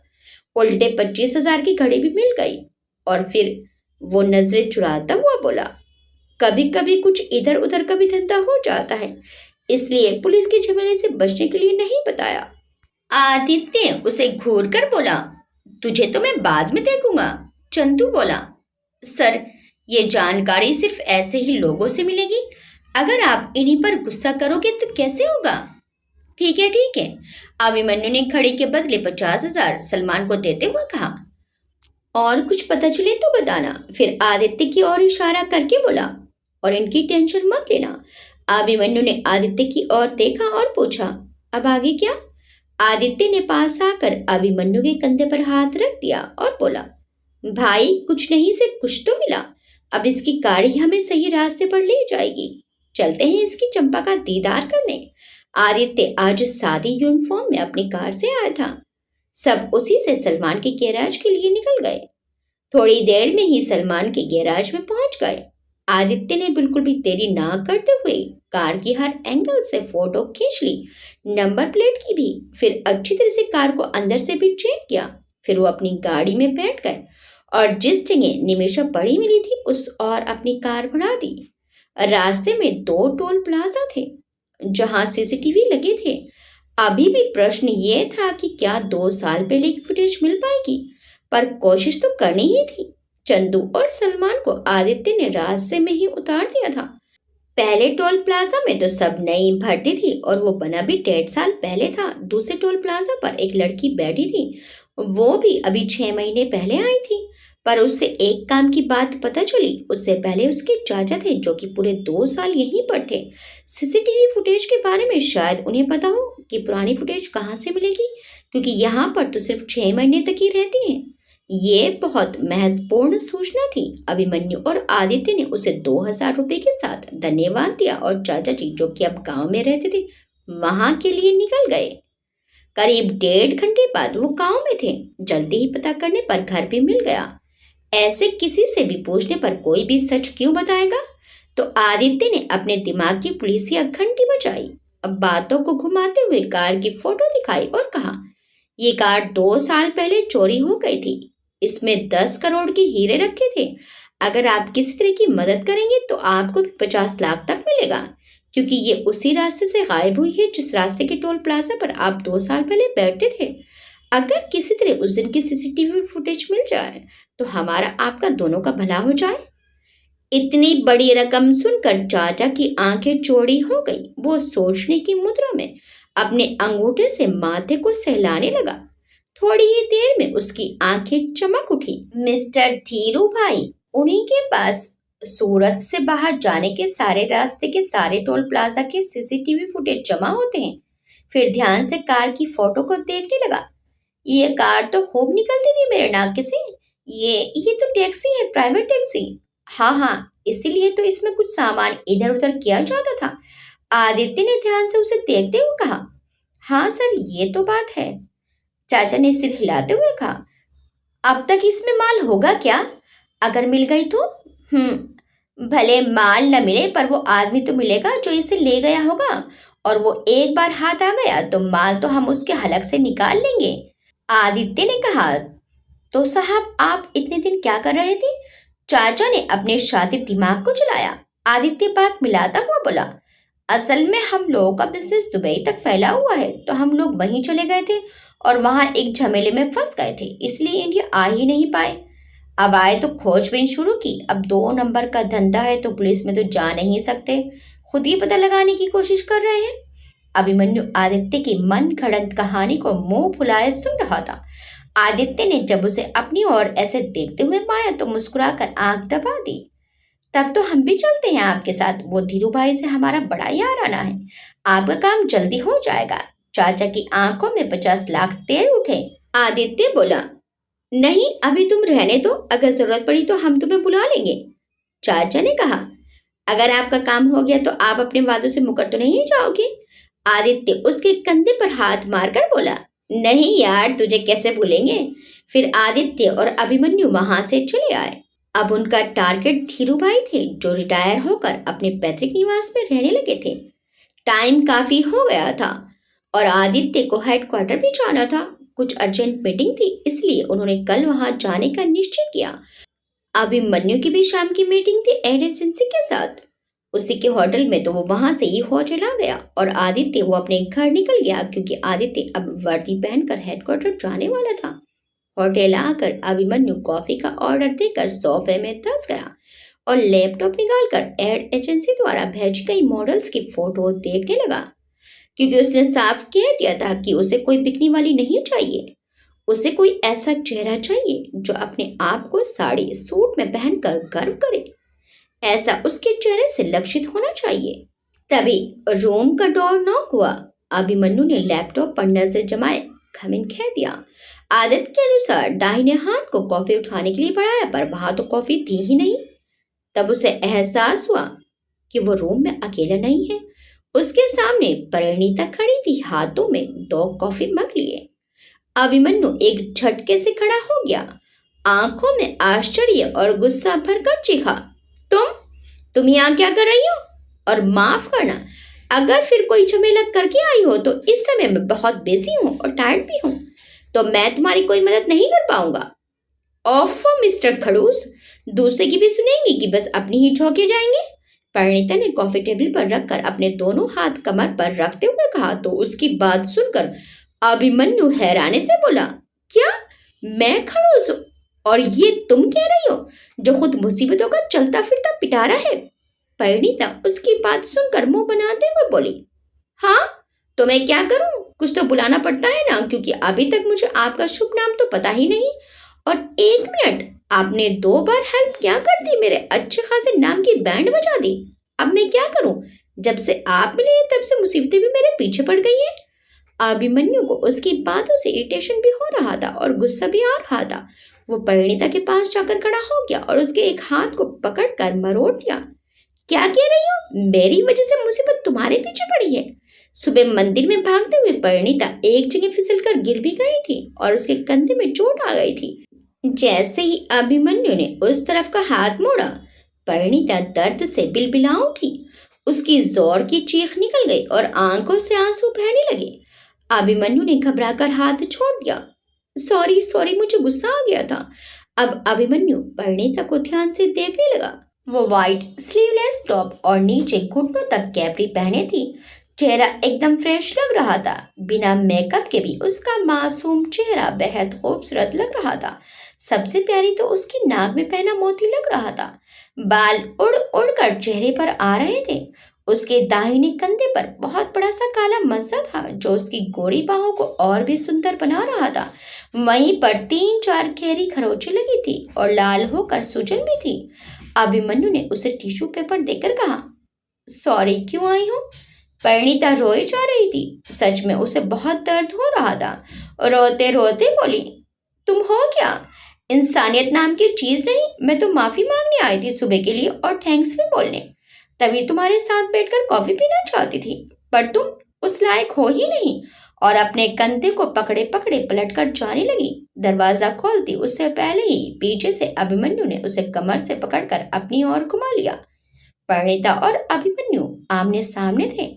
उल्टे 25,000 की घड़ी भी मिल गई। और फिर वो नजरें चुराता हुआ बोला, कभी कभी कुछ इधर उधर का भी धंधा हो जाता है, इसलिए पुलिस के झमेले से बचने के लिए नहीं बताया। आदित्य उसे घूर कर बोला, तुझे तो मैं बाद में देखूंगा। चंदू बोला, सर, ये जानकारी सिर्फ ऐसे ही लोगों से मिलेगी, अगर आप इन्हीं पर गुस्सा करोगे तो कैसे होगा? ठीक है ठीक है, अभिमन्यु ने घड़ी के बदले 50,000 सलमान को देते हुए कहा। और कुछ पता चले तो बताना। फिर आदित्य की ओर इशारा करके बोला, और इनकी टेंशन मत लेना। अभिमन्यु ने आदित्य की ओर देखा और पूछा, अब आगे क्या? आदित्य ने पास आकर अभिमन्यु के कंधे पर हाथ रख दिया और बोला, भाई, कुछ नहीं से कुछ तो मिला। अब इसकी गाड़ी हमें सही रास्ते पर ले जाएगी। चलते हैं इसकी चंपा का दीदार करने। आदित्य आज सादी यूनिफॉर्म में अपनी कार से आया था। सब उसी से सलमान के गैराज के लिए निकल गए। थोड़ी देर में ही सलमान के गैराज में पहुंच गए। आदित्य ने बिल्कुल भी देरी ना करते हुए कार की हर एंगल से फोटो खींच ली, नंबर प्लेट की भी। फिर अच्छी तरह से कार को अंदर से भी चेक किया। फिर वो अपनी गाड़ी में बैठ गए और जिस जगह निमिषा पड़ी मिली थी उस और अपनी कार बढ़ा दी। रास्ते में 2 टोल प्लाजा थे जहां सीसीटीवी लगे थे। अभी भी प्रश्न ये था कि क्या 2 साल पहले की फुटेज मिल पाएगी, पर कोशिश तो करनी ही थी। चंदू और सलमान को आदित्य ने रास्ते में ही उतार दिया था। पहले टोल प्लाजा में तो सब नई भर्ती थी और वो बना भी 1.5 साल पहले था। दूसरे टोल प्लाजा पर एक लड़की बैठी थी, वो भी अभी 6 महीने पहले आई थी। पर उससे एक काम की बात पता चली, उससे पहले उसके चाचा थे जो कि पूरे 2 साल यहीं पर थे। सीसीटीवी फुटेज के बारे में शायद उन्हें पता हो कि पुरानी फुटेज कहाँ से मिलेगी, क्योंकि यहाँ पर तो सिर्फ 6 महीने तक ही रहती हैं। ये बहुत महत्वपूर्ण सूचना थी। अभिमन्यु और आदित्य ने उसे 2,000 रुपए के साथ धन्यवाद दिया और चाचा जी, जो कि अब गांव में रहते थे, वहां के लिए निकल गए। करीब 1.5 घंटे बाद वो गांव में थे। जल्दी ही पता करने पर घर भी मिल गया। ऐसे किसी से भी पूछने पर कोई भी सच क्यों बताएगा? तो आदित्य ने अपने दिमाग की पुलिसिया घंटी बजाई। अब बातों को घुमाते हुए कार की फोटो दिखाई और कहा, ये कार 2 साल पहले चोरी हो गई थी। इसमें 10 करोड़ के हीरे रखे थे। अगर आप किसी तरह की मदद करेंगे तो आपको भी 50 लाख तक मिलेगा, क्योंकि ये उसी रास्ते से गायब हुई है जिस रास्ते के टोल प्लाजा पर आप 2 साल पहले बैठते थे। अगर किसी तरह उस दिन की सीसीटीवी फुटेज मिल जाए तो हमारा आपका दोनों का भला हो जाए। इतनी बड़ी रकम सुनकर चाचा की आंखें चौड़ी हो गई। वो सोचने की मुद्रा में अपने अंगूठे से माथे को सहलाने लगा। थोड़ी ही देर में उसकी आंखें चमक उठी। मिस्टर धीरू भाई, उन्हीं के पास सूरत से बाहर जाने के सारे रास्ते के सारे टोल प्लाजा के सीसीटीवी फुटेज जमा होते हैं। फिर ध्यान से कार की फोटो को देखने लगा। ये कार तो खूब निकलती थी मेरे नाक से। ये तो टैक्सी है, प्राइवेट टैक्सी। हाँ हाँ, इसीलिए तो इसमें कुछ सामान इधर उधर किया जाता था। आदित्य ने ध्यान से उसे देखते हुए कहा। हाँ सर, ये तो बात है, चाचा ने सिर हिलाते हुए कहा। अब तक इसमें माल होगा क्या? अगर मिल गई तो? भले माल न मिले पर वो आदमी तो मिलेगा जो इसे ले गया होगा, और वो एक बार हाथ आ गया तो माल तो हम उसके हलक से निकाल लेंगे, आदित्य ने कहा। तो साहब, आप इतने दिन क्या कर रहे थे? चाचा ने अपने शातिर दिमाग को चलाया। आदित्य बात मिलाता हुआ बोला। असल में हम लोगों का बिजनेस दुबई तक फैला हुआ है, तो हम लोग वहीं चले गए थे और वहां एक झमेले में फंस गए थे, इसलिए इंडिया आ ही नहीं पाए। अब आए तो खोजबीन शुरू की। अब 2 नंबर का धंधा है तो पुलिस में तो जा नहीं सकते, खुद ही पता लगाने की कोशिश कर रहे हैं। अभिमन्यु आदित्य की मन घड़ंत कहानी को मुंह फुलाए सुन रहा था। आदित्य ने जब उसे अपनी ओर ऐसे देखते हुए पाया तो मुस्कुराकर आंख दबा दी। तब तो हम भी चलते हैं आपके साथ। वो धीरू भाई से हमारा बड़ा यार आना है, आपका काम जल्दी हो जाएगा। चाचा की आंखों में 50 लाख तेल उठे। आदित्य बोला, नहीं अभी तुम रहने दो, अगर जरूरत पड़ी तो हम तुम्हें बुला लेंगे। चाचा ने कहा, अगर आपका काम हो गया तो आप अपने वादों से मुकर तो नहीं जाओगे? आदित्य उसके कंधे पर हाथ मारकर बोला, नहीं यार, तुझे कैसे भूलेंगे। फिर आदित्य और अभिमन्यु वहां से चले आए। अब उनका टारगेट धीरू भाई थे, जो रिटायर होकर अपने पैतृक निवास में रहने लगे थे। टाइम काफी हो गया था और आदित्य को हेडक्वार्टर भी जाना था। कुछ अर्जेंट मीटिंग थी, इसलिए उन्होंने कल वहां जाने का निश्चय किया। अभिमन्यु की भी शाम की मीटिंग थी एड एजेंसी के साथ, उसी के होटल में, तो वो वहां से ही होटल आ गया और आदित्य वो अपने घर निकल गया, क्योंकि आदित्य अब वर्दी पहनकर हेडक्वार्टर जाने वाला था। होटल आकर अभिमन्यु कॉफी का ऑर्डर देकर सोफे में धंस गया और लैपटॉप निकालकर एड एजेंसी द्वारा भेजी गई मॉडल्स की फोटो देखने लगा, क्योंकि उसने साफ कह दिया था कि उसे कोई बिकने वाली नहीं चाहिए। उसे कोई ऐसा चेहरा चाहिए जो अपने आप को साड़ी सूट में पहनकर गर्व करे। ऐसा उसके चेहरे से लक्षित होना चाहिए। तभी रूम का डोर नॉक हुआ। अभिमन्यु ने लैपटॉप पर नजर जमाए खमिन कह दिया। आदत के अनुसार दाहिने हाथ को कॉफी उठाने के लिए बढ़ाया, पर वहां तो कॉफी थी ही नहीं। तब उसे एहसास हुआ कि वो रूम में अकेला नहीं है। उसके सामने परिणीता खड़ी थी, हाथों में 2 कॉफी मग लिए। अभिमन्यु एक झटके से खड़ा हो गया, आंखों में आश्चर्य और गुस्सा भरकर चीखा, तुम यहाँ क्या कर रही हो? और माफ करना, अगर फिर कोई झमेला करके आई हो तो इस समय मैं बहुत बिजी हूँ और टायर्ड भी हूँ, तो मैं तुम्हारी कोई मदद नहीं कर पाऊंगा। ऑफ मिस्टर खड़ूस, दूसरे की भी सुनेंगी कि बस अपनी ही झोंके जाएंगे? परिणीता ने कॉफी टेबल पर रखकर अपने दोनों हाथ कमर पर रखते हुए कहा। तो उसकी बात सुनकर अभिमन्यु हैरानी से बोला, क्या मैं खड़ूस और ये तुम कह रही हो, जो खुद मुसीबतों का चलता फिरता पिटारा है? परिणीता उसकी बात सुनकर मुंह बनाते हुए बोली, हाँ तो मैं क्या करूं, कुछ तो बुलाना पड़ता है ना, क्योंकि अभी तक मुझे आपका शुभ नाम तो पता ही नहीं। और 1 मिनट, आपने 2 बार हेल्प क्या कर दी, मेरे अच्छे खासे नाम की बैंड बजा दी। अब मैं क्या करूं? जब से आप मिले तब से मुसीबतें भी मेरे पीछे पड़ गई है। अभिमन्यु को उसकी बातों से इरिटेशन भी हो रहा था और गुस्सा भी आ रहा था। वो परिणीता के पास जाकर खड़ा हो गया और उसके एक हाथ को पकड़कर मरोड़ दिया। क्या कह रही हो? मेरी वजह से मुसीबत तुम्हारे पीछे पड़ी है? सुबह मंदिर में भागते हुए परिणीता एक जगह फिसलकर गिर भी गई थी और उसके कंधे में चोट आ गई थी। जैसे ही अभिमन्यु ने उस तरफ का हाथ मोड़ा, परिणीता दर्द से बिलबिला उठी। उसकी जोर की चीख निकल गई और आंखों से आंसू बहने लगे। अभिमन्यु ने घबराकर हाथ छोड़ दिया। सॉरी, मुझे गुस्सा आ गया था। अब अभिमन्यु परिणीता को ध्यान से देखने लगा। वो व्हाइट स्लीवलेस टॉप और नीचे घुटनों तक कैपरी पहने थी। चेहरा एकदम फ्रेश लग रहा था। बिना मेकअप के भी उसका मासूम चेहरा बेहद खूबसूरत लग रहा था। सबसे प्यारी तो उसकी नाक में पहना मोती लग रहा था। बाल उड़ उड़ कर चेहरे पर आ रहे थे। उसके दाहिने कंधे पर बहुत बड़ा सा काला मस्सा था जो उसकी गोरी बाहों को और भी सुंदर बना रहा था। वहीं पर 3-4 गहरी खरोंचें लगी थी और लाल होकर सूजन भी थी। अभिमन्यु ने उसे टिश्यू पेपर देकर कहा, सॉरी क्यों आई हो? परिणीता रोए जा रही थी। सच में उसे बहुत दर्द हो रहा था। रोते रोते बोली, तुम हो क्या? इंसानियत नाम की चीज नहीं। मैं तो माफी मांगने आई थी सुबह के लिए और थैंक्स भी बोलने। तभी तुम्हारे साथ बैठकर कॉफी पीना चाहती थी, पर तुम उस लायक हो ही नहीं। और अपने कंधे को पकड़े पकड़े पलटकर जाने लगी। दरवाजा खोलती उससे पहले ही पीछे से अभिमन्यु ने उसे कमर से पकड़कर अपनी ओर घुमा लिया। परिणीता और अभिमन्यु आमने सामने थे।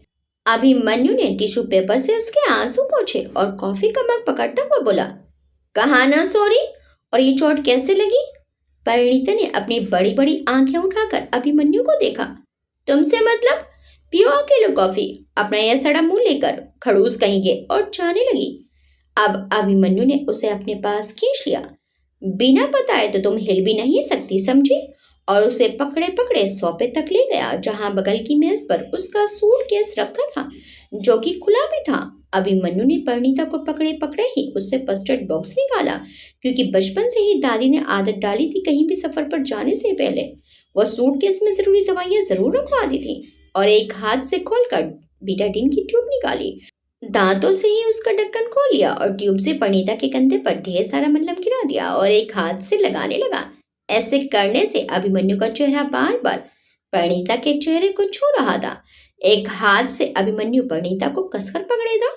अभिमन्यु ने टिश्यू पेपर से उसके आंसू पोंछे और कॉफी का मग पकड़ता हुआ बोला, कहा ना सॉरी? और ये चोट कैसे लगी? परिणीता ने अपनी बड़ी बड़ी आंखें उठाकर अभिमन्यु को देखा। तुमसे मतलब? पियो अकेलो कॉफी। अपना यह सड़ा मुंह लेकर खड़ूस कहेंगे। और जाने लगी। अब अभिमन्यु ने उसे अपने पास खींच लिया। बिना बताए तो तुम हिल भी नहीं सकती, समझी? और उसे पकड़े पकड़े सोफे तक ले गया जहां बगल की मेज पर उसका सूटकेस रखा था जो कि खुला भी था। अभिमन्यु ने परिणीता को पकड़े पकड़े ही उससे फर्स्ट एड बॉक्स निकाला, क्योंकि बचपन से ही दादी ने आदत डाली थी कहीं भी सफर पर जाने से पहले वह सूटकेस में जरूरी दवाइयां जरूर रखवाती थी। और एक हाथ से खोलकर बीटाडीन की ट्यूब निकाली, दांतों से ही उसका ढक्कन खोल लिया और ट्यूब से परिणीता के कंधे पर ढेर सारा मलहम गिरा दिया और एक हाथ से लगाने लगा। ऐसे करने से अभिमन्यु का चेहरा बार बार परिणीता के चेहरे को छू रहा था। एक हाथ से अभिमन्यु परिणीता को कसकर पकड़े था।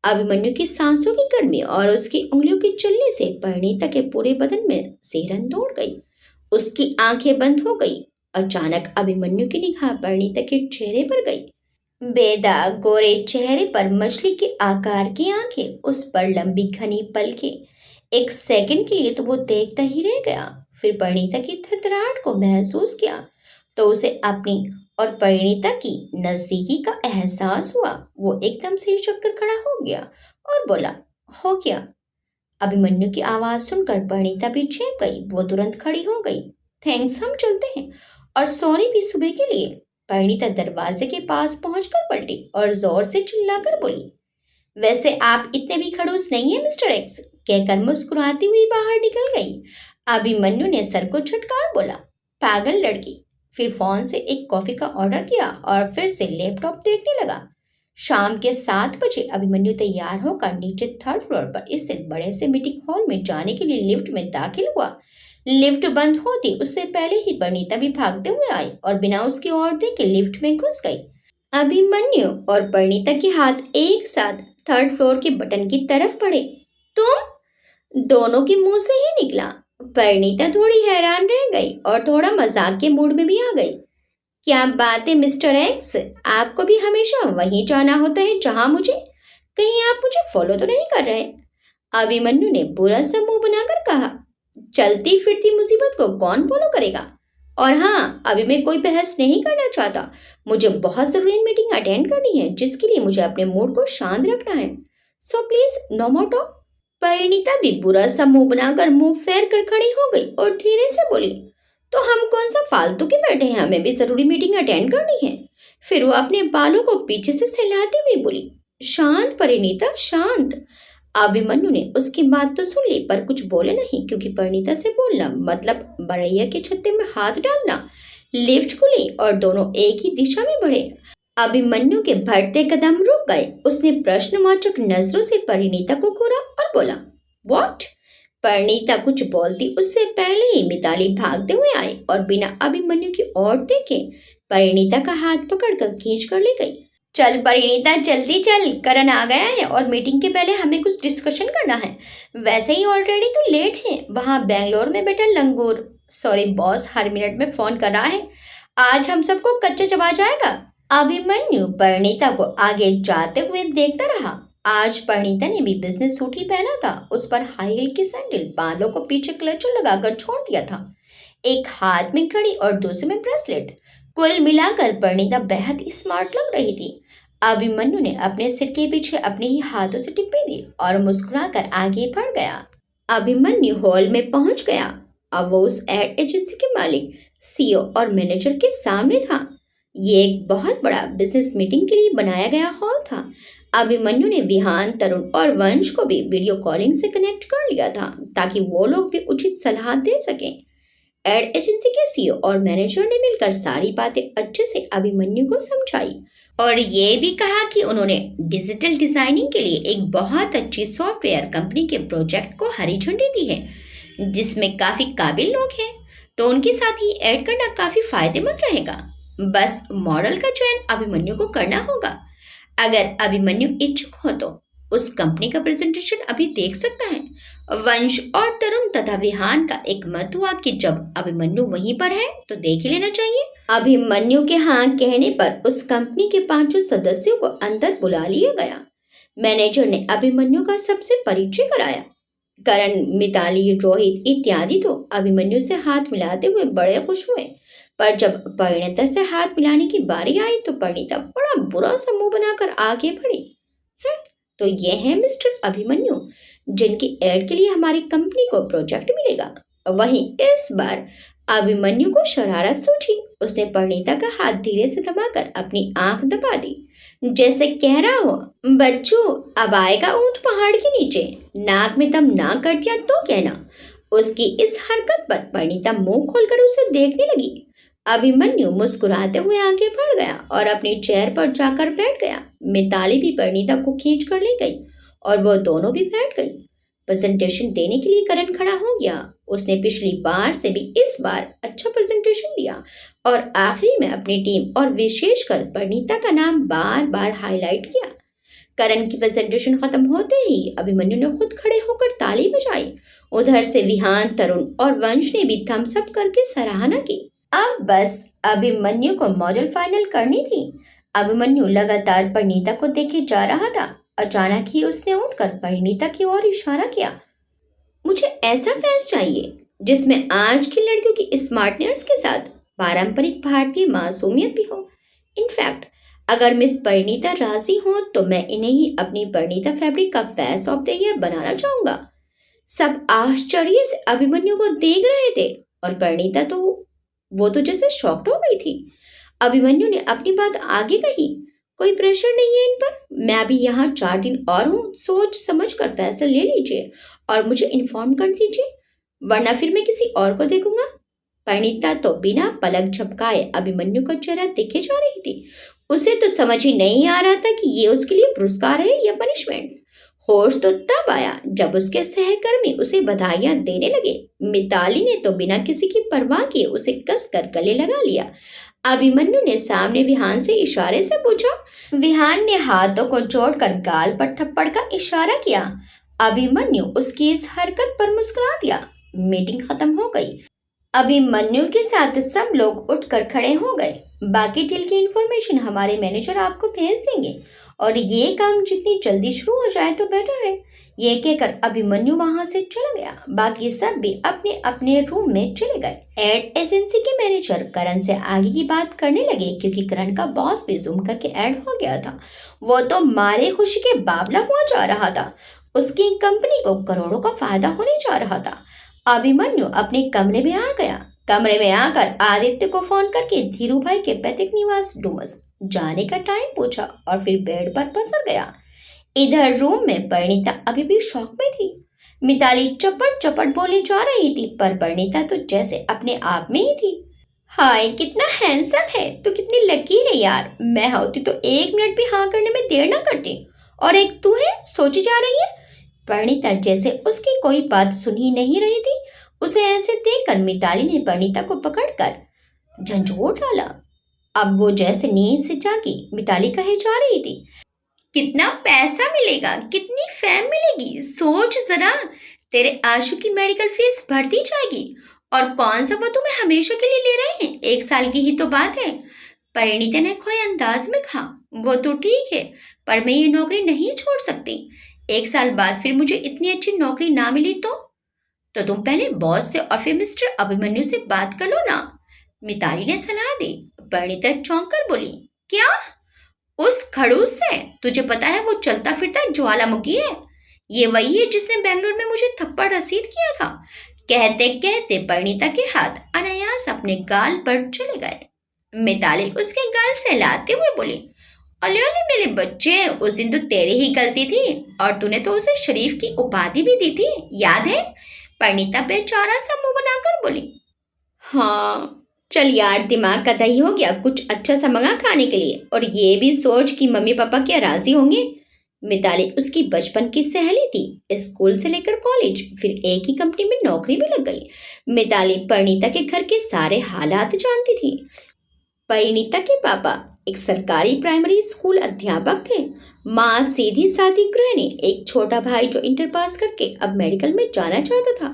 अभिमन्यु की सांसों की गर्मी और उसकी उंगलियों के चलने से परिणीता के पूरे बदन में सिहरन दौड़ गई। उसकी आंखें बंद हो गई। अचानक अभिमन्यु की निगाह परिणीता के चेहरे पर गई। बेदाग गोरे चेहरे पर मछली के आकार की आंखें, उस पर लंबी घनी पलकें। एक सेकंड के लिए तो वो देखता ही रह गया। फिर परिणीता की थरथराहट को महसूस किया तो उसे अपनी और परिणीता की नजदीकी का एहसास हुआ। वो एकदम से चक्कर खड़ा हो गया और बोला, हो गया? अभिमन्यु की आवाज सुनकर परिणीता भी चेप गई। वो तुरंत खड़ी हो गई। थैंक्स, हम चलते हैं। और सॉरी भी सुबह के लिए। परिणीता दरवाजे के पास पहुंचकर पलटी और जोर से चिल्लाकर बोली, वैसे आप इतने भी खड़ूस नहीं है मिस्टर एक्स, कहकर मुस्कुराती हुई बाहर निकल गई। अभिमन्यु ने सर को झटकार बोला, पागल लड़की। फिर फोन से एक कॉफी का ऑर्डर किया और फिर से लैपटॉप देखने लगा। शाम के 7 बजे अभिमन्यु तैयार होकर नीचे 3rd फ्लोर पर स्थित बड़े से मीटिंग हॉल में जाने के लिए लिफ्ट में दाखिल हुआ। लिफ्ट बंद होती उससे पहले ही परिणीता भी भागते हुए आई और बिना उसकी ओर देखे लिफ्ट में घुस गई। अभिमन्यु और परिणीता के हाथ एक साथ 3rd फ्लोर के बटन की तरफ बढ़े। तुम? दोनों के मुंह से ही निकला। परिणीता थोड़ी हैरान रह गई और थोड़ा मजाक के मूड में भी आ गई। क्या बात है मिस्टर एक्स, आपको भी हमेशा वहीं जाना होता है जहां मुझे? कहीं आप मुझे फॉलो तो नहीं कर रहे? अभिमन्यु ने बुरा सा मुंह बनाकर कहा, चलती फिरती मुसीबत को कौन फॉलो करेगा? और हाँ, अभी मैं कोई बहस नहीं करना चाहता। मुझे बहुत जरूरी मीटिंग अटेंड करनी है जिसके लिए मुझे अपने मूड को शांत रखना है। So please no more talk. Parineeta भी बुरा सा मुंह बनाकर मुंह फेर कर खड़ी हो गई और धीरे से बोली, तो हम कौन सा फालतू के बैठे हैं, हमें भी जरूरी मीटिंग अटेंड करनी है। फिर वो अपने बालों को पीछे से सहलाती हुई बोली, शांत परिणीता शांत। अभिमन्यु ने उसकी बात तो सुन ली पर कुछ बोले नहीं, क्योंकि परिणीता से बोलना मतलब बड़ैया के छत्ते में हाथ डालना। लिफ्ट खुली और दोनों एक ही दिशा में बढ़े। अभिमन्यु के बढ़ते कदम रुक गए। उसने प्रश्नवाचक नजरों से परिणीता को घूरा और बोला, व्हाट? परिणीता कुछ बोलती उससे पहले ही मिताली भागते हुए आई और बिना अभिमन्यु की ओर देखे परिणीता का हाथ पकड़कर खींच कर ले गई। चल परिणीता जल्दी चल, करण आ गया है और मीटिंग के पहले हमें कुछ डिस्कशन करना है। वैसे ही ऑलरेडी तो लेट है। वहां बेंगलोर में बैठा लंगूर, सॉरी बॉस, हर मिनट में फोन कर रहा है। आज हम सबको कच्चा चबा जाएगा। अभिमन्यु परिणीता को आगे जाते हुए देखता रहा। आज परिणीता ने भी बिजनेस सूट ही पहना था। उस पर हाई हील की सैंडल, बालों को पीछे क्लचर लगाकर छोड़ दिया था। एक हाथ में घड़ी और दूसरे में ब्रेसलेट। कुल मिलाकर परिणीता बेहद स्मार्ट लग रही थी। अभिमन्यु ने अपने सिर के पीछे अपने ही हाथों से टिप्पणी दी और मुस्कुराकर आगे बढ़ गया। अभिमन्यु हॉल में पहुंच गया। अब वो उस एड एजेंसी के मालिक, सीईओ और मैनेजर के सामने था। ये एक बहुत बड़ा बिजनेस मीटिंग के लिए बनाया गया हॉल था। अभिमन्यु ने विहान, तरुण और वंश को भी वीडियो कॉलिंग से कनेक्ट कर लिया था ताकि वो लोग भी उचित सलाह दे सकें। एड एजेंसी के सीईओ और मैनेजर ने मिलकर सारी बातें अच्छे से अभिमन्यु को समझाई और ये भी कहा कि उन्होंने डिजिटल डिजाइनिंग के लिए एक बहुत अच्छी सॉफ्टवेयर कंपनी के प्रोजेक्ट को हरी झंडी दी है जिसमें काफी काबिल लोग हैं, तो उनके साथ ही ऐड करना काफी फायदेमंद रहेगा। बस मॉडल का चयन अभिमन्यु को करना होगा। अगर अभिमन्यु इच्छुक हो तो उस कंपनी का प्रेजेंटेशन अभी देख सकता है। वंश और तरुण तथा विहान का एक मत हुआ कि जब अभिमन्यु वहीं पर है तो देख ही लेना चाहिए। अभिमन्यु के हाँ कहने पर उस कंपनी के 5 सदस्यों को अंदर बुला लिया गया। मैनेजर ने अभिमन्यु का सबसे परिचय कराया। करण, मिताली, रोहित इत्यादि तो अभिमन्यु से हाथ मिलाते हुए बड़े खुश हुए, पर जब परिणीता से हाथ मिलाने की बारी आई तो परिणीता बड़ा बुरा सा मुंह बनाकर आगे बढ़ी। तो ये है मिस्टर अभिमन्यु जिनकी एड के लिए हमारी कंपनी को प्रोजेक्ट मिलेगा। वहीं इस बार अभिमन्यु को शरारत सूझी। उसने परिणीता का हाथ धीरे से दबाकर अपनी आंख दबा दी, जैसे कह रहा हो, बच्चों अब आएगा ऊंट पहाड़ के नीचे, नाक में दम ना कर दिया तो कहना। उसकी इस हरकत पर परिणीता मुंह खोलकर उसे देखने लगी। अभिमन्यु मुस्कुराते हुए आगे बढ़ गया और अपनी चेयर पर जाकर बैठ गया। मिताली भी परिणीता को खींच कर ले गई और वो दोनों भी बैठ गई। प्रेजेंटेशन देने के लिए करण खड़ा हो गया। उसने पिछली बार से भी इस बार अच्छा प्रेजेंटेशन दिया और आखिरी में अपनी टीम और विशेषकर परिणीता का नाम बार बार हाईलाइट किया। करण की प्रेजेंटेशन खत्म होते ही अभिमन्यु ने खुद खड़े होकर ताली बजाई। उधर से विहान, तरुण और वंश ने भी थम्स अप करके सराहना की। अब बस अभिमन्यु को मॉडल फाइनल करनी थी। अभिमन्यु लगातार परिणीता को देखे जा रहा था। अचानक ही उसने उठकर परिणीता की ओर इशारा किया। मुझे ऐसा फैस चाहिए जिसमें आज की लड़कियों की स्मार्टनेस के साथ पारंपरिक भारतीय मासूमियत भी हो। इनफैक्ट अगर मिस परिणीता राजी हो तो मैं इन्हें ही अपनी परिणीता फैब्रिक का फैस ऑफ द ईयर बनाना चाहूंगा। सब आश्चर्य से अभिमन्यु को देख रहे थे और परिणीता तो जैसे शॉक्ड हो गई थी। अभिमन्यु ने अपनी बात आगे कही। कोई प्रेशर नहीं है इन पर, मैं अभी यहाँ 4 दिन और हूँ, सोच समझ कर फैसला ले लीजिए और मुझे इन्फॉर्म कर दीजिए, वरना फिर मैं किसी और को देखूंगा। परिणीता तो बिना पलक झपकाए अभिमन्यु का चेहरा देखे जा रही थी। उसे तो समझ ही नहीं आ रहा था कि ये उसके लिए पुरस्कार है या पनिशमेंट। होश तो तब आया जब उसके सहकर्मी उसे बधाइयां देने लगे। मिताली ने तो बिना किसी की परवाह किए उसे कसकर गले लगा लिया। अभिमन्यु ने सामने विहान से इशारे से पूछा। विहान ने हाथों को जोड़कर गाल पर थप्पड़ का इशारा किया। अभिमन्यु उसकी इस हरकत पर मुस्कुरा दिया। मीटिंग खत्म हो गई। अभिमन्यु के साथ सब लोग उठकर खड़े हो गए। बाकी डील की इंफॉर्मेशन हमारे मैनेजर आपको भेज देंगे और ये काम जितनी जल्दी शुरू हो जाए तो बेटर है। ये कहकर अभिमन्यु वहां से चला गया। बाकी सब भी अपने अपने रूम में चले गए। एड एजेंसी के मैनेजर करण से आगे की बात करने लगे क्योंकि करण का बॉस भी जूम करके ऐड हो गया था। वो तो मारे खुशी के बावला हुआ जा रहा था। उसकी कंपनी को करोड़ों का फायदा होने जा रहा था। अभिमन्यु अपने कमरे में आ गया। कमरे में आकर आदित्य को फोन करके धीरू भाई के पैतृक निवास डूमस जाने का टाइम पूछा और फिर बेड पर पसर गया। इधर रूम में परिणीता अभी भी शॉक में थी। मिताली चपट चपट बोले जा रही थी, पर परिणीता तो जैसे अपने आप में ही थी। हाय कितना हैंडसम है, तू कितनी लकी है यार। मैं होती तो 1 मिनट भी हाँ करने में देर ना करती। और एक तू है, सोची जा रही है। परिणीता जैसे उसकी कोई बात सुन ही नहीं रही थी। उसे ऐसे देखकर मिताली ने परिणीता को पकड़कर झंझोर डाला। अब वो जैसे नींद से जागी। मिताली कहे जा रही थी, कितना पैसा मिलेगा, कितनी फैम मिलेगी, सोच जरा, तेरे आशु की मेडिकल फीस बढ़ती जाएगी। और कौन सा वो तुम्हें हमेशा के लिए ले रहे हैं, 1 साल की ही तो बात है। परिणीता ने खोए अंदाज में कहा, वो तो ठीक है, पर मैं ये नौकरी नहीं छोड़ सकती। 1 साल बाद फिर मुझे इतनी अच्छी नौकरी ना मिली तो तुम पहले बॉस से और फिर मिस्टर अभिमन्यु से बात कर लो ना, मिताली ने सलाह दी। परिणीता चौंक कर बोली, क्या? उस खड़ूस से? तुझे पता है वो चलता फिरता ज्वालामुखी है। ये वही है जिसने बेंगलोर में मुझे थप्पड़ रसीद किया था। कहते कहते परिणीता के हाथ अनायास अपने गाल पर चले गए। मिताली उसके गाल से लाते हुए बोली, अले अले मेरे बच्चे, उस दिन तो तेरी ही गलती थी और तूने तो उसे शरीफ की उपाधि भी दी थी, याद है? परिणीता बेचारा सा मुंह बनाकर बोली। हाँ, चल यार, दिमाग का दही हो गया। कुछ अच्छा सा मंगा खाने के लिए, और ये भी सोच कि मम्मी पापा क्या राजी होंगे। मिताली उसकी बचपन की सहेली थी। स्कूल से लेकर कॉलेज, फिर एक ही कंपनी में नौकरी भी लग गई। मिताली परिणीता के घर के सारे हालात जानती थी। परिणीता के पापा एक सरकारी प्राइमरी स्कूल अध्यापक थे। माँ सीधी सादी गृहिणी। एक छोटा भाई जो इंटर पास करके अब मेडिकल में जाना चाहता था।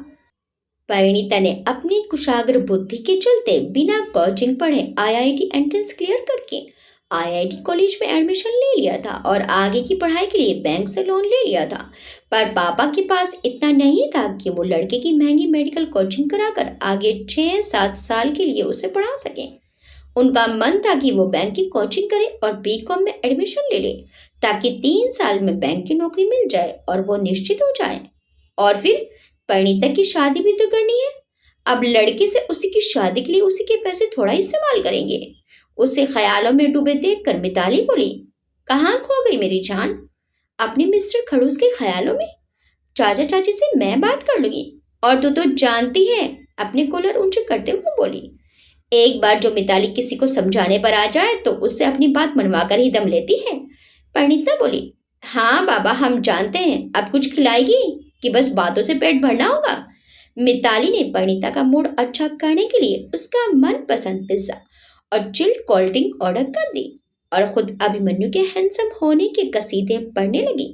परिणीता ने अपनी कुशाग्र बुद्धि के चलते बिना कोचिंग पढ़े आईआईटी एंट्रेंस क्लियर करके आईआईटी कॉलेज में एडमिशन ले लिया था और आगे की पढ़ाई के लिए बैंक से लोन ले लिया था। पर पापा के पास इतना नहीं था कि वो लड़के की महंगी मेडिकल कोचिंग कराकर आगे 6-7 साल के लिए उसे पढ़ा सकें। उनका मन था कि वो बैंक की कोचिंग करे और बीकॉम में एडमिशन ले ले, ताकि 3 साल में बैंक की नौकरी मिल जाए और वो निश्चित हो जाए। और फिर परिणीता की शादी भी तो करनी है। अब लड़के से उसी की शादी के लिए उसी के पैसे थोड़ा इस्तेमाल करेंगे। उसे ख्यालों में डूबे देखकर मिताली बोली, कहाँ खो गई मेरी जान? अपने मिस्टर खड़ूस के ख्यालों में? चाचा चाची से मैं बात कर लूंगी। और तू तो जानती है, अपने कॉलर ऊंचे करते हुए बोली। एक बार जो मिताली किसी को समझाने पर आ जाए तो उससे अपनी बात मनवा कर ही दम लेती है। परिणीता बोली, हाँ बाबा, हम जानते हैं। अब कुछ खिलाएगी कि बस बातों से पेट भरना होगा? मिताली ने परिणीता का मूड अच्छा करने के लिए उसका मनपसंद पिज्जा और चिल्ड कोल्ड ड्रिंक ऑर्डर कर दी और खुद अभिमन्यु के हैंडसम होने के कसीदे पढ़ने लगी।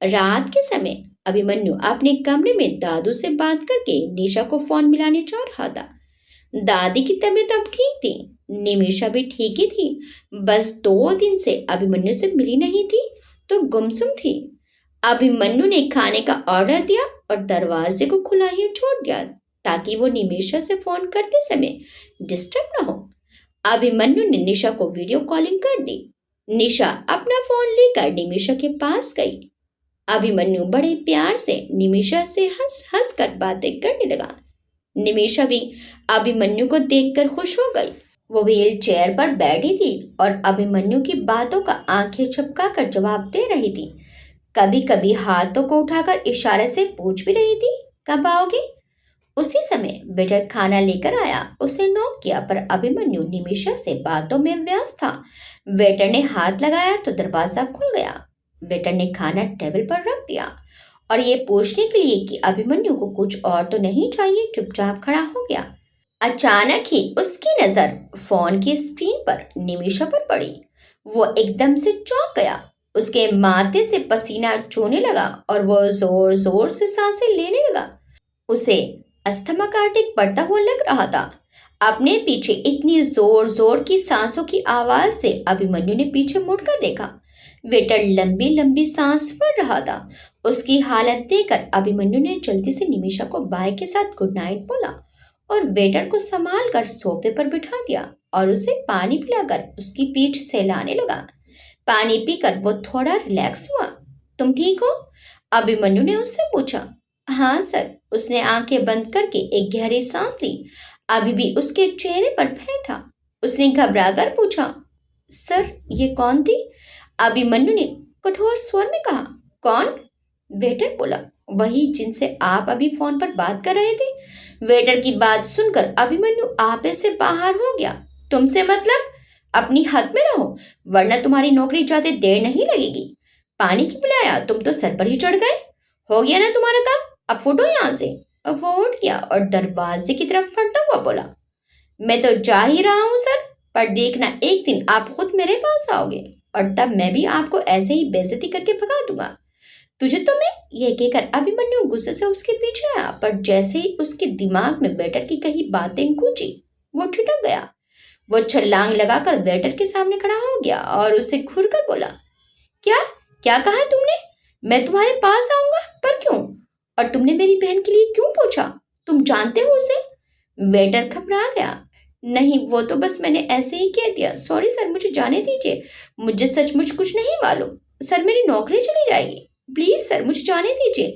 रात के समय अभिमन्यु अपने कमरे में दादू से बात करके निशा को फोन मिलाने जा रहा था। दादी की तबीयत अब ठीक थी, निमिषा भी ठीक ही थी। बस 2 दिन से अभिमन्यु से मिली नहीं थी तो गुमसुम थी। अभिमन्यु ने खाने का ऑर्डर दिया और दरवाजे को खुला ही छोड़ दिया ताकि वो निमिषा से फोन करते समय डिस्टर्ब ना हो। अभिमन्यु ने निशा को वीडियो कॉलिंग कर दी। निशा अपना फोन लेकर निमिषा के पास गई। अभिमन्यु बड़े प्यार से निमिषा से हंस हंस कर बातें करने लगा। निमिषा भी अभिमन्यु को देखकर खुश हो गई। वो व्हील चेयर पर बैठी थी और अभिमन्यु की बातों का आंखें झपका कर जवाब दे रही थी। कभी कभी हाथों को उठाकर इशारे से पूछ भी रही थी, कब आओगे? उसी समय वेटर खाना लेकर आया। उसने नॉक किया पर अभिमन्यु निमिषा से बातों में व्यस्त था। वेटर ने हाथ लगाया तो दरवाजा खुल गया। वेटर ने खाना टेबल पर रख दिया और ये पूछने के लिए कि अभिमन्यु को कुछ और तो नहीं चाहिए, चुपचाप खड़ा हो गया। अचानक ही उसकी नजर फोन की स्क्रीन पर निमिषा पर पड़ी। वो एकदम से चौंक गया। उसके माथे से पसीना चूने लगा और वो जोर जोर से सांसें लेने लगा। उसे अस्थमा का अटैक पड़ता हुआ लग रहा था। अपने पीछे इतनी जोर जोर की सांसों की आवाज से अभिमन्यु ने पीछे मुड़कर देखा। वेटर लंबी लंबी सांस भर रहा था। उसकी हालत देखकर अभिमन्यु ने जल्दी से निमिषा को बाय के साथ गुड नाइट बोला और वेटर को संभाल कर सोफे पर बिठा दिया और उसे पानी पिलाकर उसकी पीठ सहलाने लगा। पानी पीकर वो थोड़ा रिलैक्स हुआ। तुम ठीक हो? अभिमन्यु ने उससे पूछा। हाँ सर। उसने आंखें बंद करके एक गहरी सांस ली। अभी भी उसके चेहरे पर भय था। उसने घबराकर पूछा, सर ये कौन थी? अभिमन्यु ने कठोर स्वर में कहा। कौन? वेटर बोला, वही जिनसे आप अभी फोन पर बात कर रहे थे। वेटर की बात सुनकर अभिमन्यु आपे से बाहर हो गया। तुमसे मतलब? अपनी हद में रहो वरना तुम्हारी नौकरी जाते देर नहीं लगेगी। पानी की पिलाया, तुम तो सर पर ही चढ़ गए। हो गया ना तुम्हारा काम, अब फुटो यहाँ से। अब वो उठ गया और दरवाजे की तरफ फटता हुआ बोला, मैं तो जा ही रहा हूँ सर, पर देखना एक दिन आप खुद मेरे पास आओगे और तब मैं भी आपको ऐसे ही बेइज्जती करके भगा दूंगा। तुझे तो मैं, यह कहकर अभिमन्यु गुस्से से उसके पीछे आया, पर जैसे ही उसके दिमाग में वेटर की कही बातें गूंजी वो ठिठक गया। वो छलांग लगाकर वेटर के सामने खड़ा हो गया और उसे घूरकर बोला, क्या क्या कहा तुमने? मैं तुम्हारे पास आऊंगा? पर क्यों? और तुमने मेरी बहन के लिए क्यों पूछा? तुम जानते हो उसे? वेटर घबरा गया। नहीं, वो तो बस मैंने ऐसे ही कह दिया। सॉरी सर, मुझे जाने दीजिए। मुझे सचमुच कुछ नहीं मालूम। सर, मेरी नौकरी चली जाएगी। प्लीज सर, मुझे जाने दीजिए।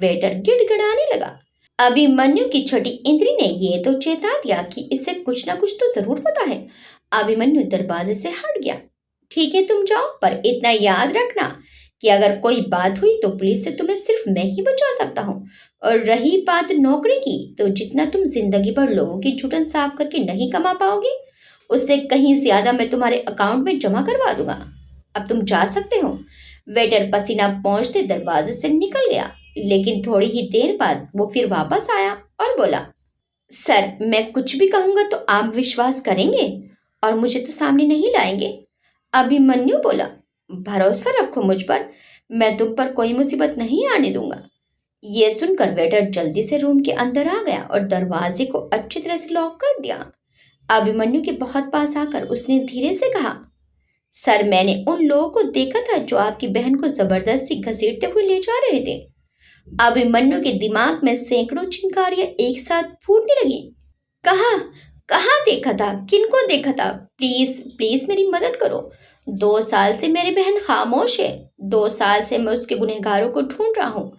वेटर गिड़गिड़ाने लगा। अभिमन्यु की छोटी इंद्री ने ये तो चेता दिया कि इसे कुछ ना कुछ तो जरूर पता है। अभिमन्यु दरवाजे से हट गया। ठीक है, तुम जाओ, पर इतना याद रखना कि अगर कोई बात हुई तो पुलिस से तुम्हें सिर्फ मैं ही बचा सकता हूँ। और रही बात नौकरी की, तो जितना तुम जिंदगी भर लोगों की जुटन साफ करके नहीं कमा पाओगे, उससे कहीं ज्यादा मैं तुम्हारे अकाउंट में जमा करवा दूंगा। अब तुम जा सकते हो। वेटर पसीना पोंछते दरवाजे से निकल गया, लेकिन थोड़ी ही देर बाद वो फिर वापस आया और बोला, सर, मैं कुछ भी कहूंगा तो आप विश्वास करेंगे और मुझे तो सामने नहीं लाएंगे। अभिमन्यु बोला, भरोसा रखो मुझ पर, मैं तुम पर कोई मुसीबत नहीं आने दूंगा। ये सुनकर वेटर जल्दी से रूम के अंदर आ गया और दरवाजे को अच्छी तरह से लॉक कर दिया। अभिमन्यु के बहुत पास आकर उसने धीरे से कहा, सर, मैंने उन लोगों को देखा था जो आपकी बहन को जबरदस्ती घसीटते हुए ले जा रहे थे। अभिमन्यु के दिमाग में सैकड़ों चिंगारियां एक साथ फूटने लगी। कहाँ कहाँ देखा था? किनको देखा था? प्लीज प्लीज मेरी मदद करो। 2 साल से मेरी बहन खामोश है। 2 साल से मैं उसके गुनहगारों को ढूंढ रहा हूँ।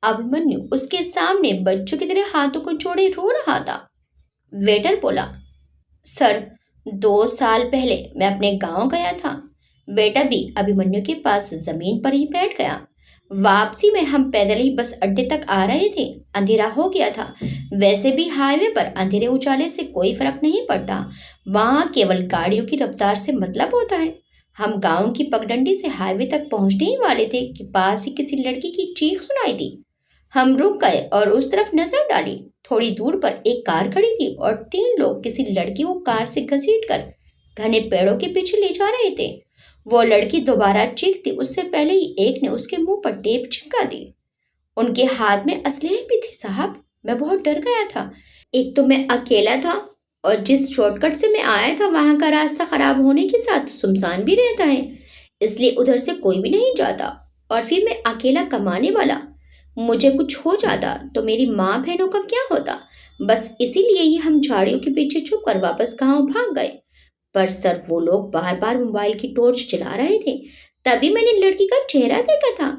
अभिमन्यु उसके सामने बच्चों की तरह हाथों को जोड़े रो रहा था। वेटर बोला, सर, 2 साल पहले मैं अपने गांव गया था। बेटा भी अभिमन्यु के पास जमीन पर ही बैठ गया। वापसी में हम पैदल ही बस अड्डे तक आ रहे थे। अंधेरा हो गया था। वैसे भी हाईवे पर अंधेरे उजाले से कोई फर्क नहीं पड़ता। वहां केवल गाड़ियों की रफ्तार से मतलब होता है। हम गांव की पगडंडी से हाईवे तक पहुंचने ही वाले थे कि पास ही किसी लड़की की चीख सुनाई दी। हम रुक गए और उस तरफ नजर डाली। थोड़ी दूर पर एक कार खड़ी थी और 3 लोग किसी लड़की को कार से घसीटकर घने पेड़ों के पीछे ले जा रहे थे। वो लड़की दोबारा चीखती उससे पहले ही एक ने उसके मुंह पर टेप चिपका दी। उनके हाथ में असलहे भी थे साहब। मैं बहुत डर गया था। एक तो मैं अकेला था और जिस शॉर्टकट से मैं आया था वहां का रास्ता खराब होने के साथ सुनसान भी रहता है, इसलिए उधर से कोई भी नहीं जाता। और फिर मैं अकेला कमाने वाला। मुझे कुछ हो जाता तो मेरी माँ बहनों का क्या होता? बस इसीलिए ही हम झाड़ियों के पीछे छुप कर वापस गाँव भाग गए। पर सर, वो लोग बार बार मोबाइल की टॉर्च जला रहे थे, तभी मैंने लड़की का चेहरा देखा था।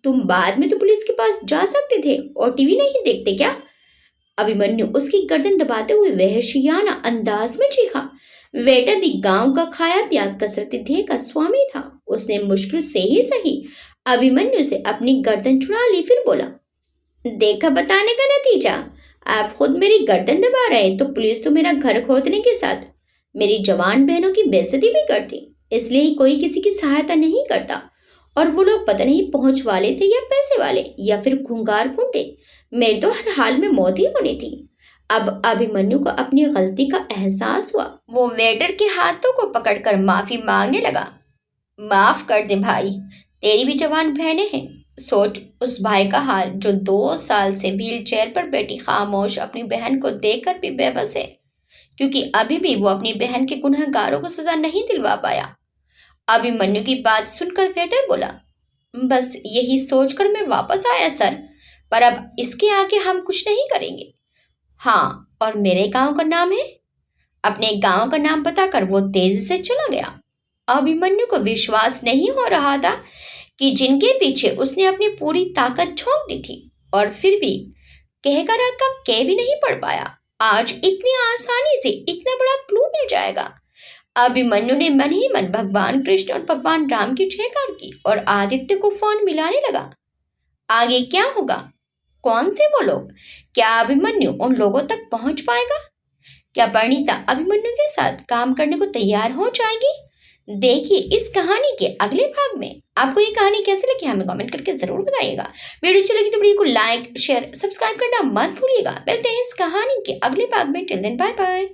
तुम बाद में तो पुलिस के पास जा सकते थे और टीवी नहीं देखते क्या? अभिमन्यु उसकी गर्दन दबाते हुए वहशियाना अंदाज में चीखा। वेटर भी गांव का खाया पिया कसरती देह का स्वामी था। उसने मुश्किल से ही सही अभिमन्यु से अपनी गर्दन छुड़ा ली। फिर बोला, देखा बताने का नतीजा? आप खुद मेरी गर्दन दबा रहे तो पुलिस तो मेरा घर खोदने के साथ मेरी जवान बहनों की बेइज्जती भी करती। इसलिए ही कोई किसी की सहायता नहीं करता। और वो लोग पता नहीं पहुंच वाले थे या पैसे वाले या फिर खूंखार गुंडे। मेरे तो हर हाल में मौत ही होनी थी। अब अभिमन्यु को अपनी गलती का एहसास हुआ। वो वेटर के हाथों को पकड़कर माफी मांगने लगा। माफ कर दे भाई, तेरी भी जवान बहनें हैं। सोच उस भाई का हाल जो 2 साल से व्हील चेयर पर बैठी खामोश अपनी बहन को देखकर भी बेबस है, क्योंकि अभी भी वो अपनी बहन के गुनहगारों को सजा नहीं दिलवा पाया। अभिमन्यु की बात सुनकर वेटर बोला, बस यही सोचकर मैं वापस आया सर, पर अब इसके आगे हम कुछ नहीं करेंगे। हाँ, और मेरे गांव का नाम है? अपने गांव का नाम बताकर वो तेजी से चला गया। अभिमन्यु को विश्वास नहीं हो रहा था कि जिनके पीछे उसने अपनी पूरी ताकत झोंक दी थी और फिर भी कहकर का कह भी नहीं पढ़ पाया, आज इतनी आसानी से इतना बड़ा क्लू मिल जाएगा। अभिमन्यु ने मन ही मन भगवान कृष्ण और भगवान राम की जयकार की और आदित्य को फोन मिलाने लगा। आगे क्या होगा? कौन थे वो लोग? क्या अभिमन्यु उन लोगों तक पहुंच पाएगा? क्या परिणीता अभिमन्यु के साथ काम करने को तैयार हो जाएगी? देखिए इस कहानी के अगले भाग में। आपको ये कहानी कैसी लगी हमें कमेंट करके जरूर बताइएगा। वीडियो अच्छी लगी तो वीडियो को लाइक शेयर सब्सक्राइब करना मत भूलिएगा। मिलते हैं इस कहानी के अगले भाग में। Till then bye bye.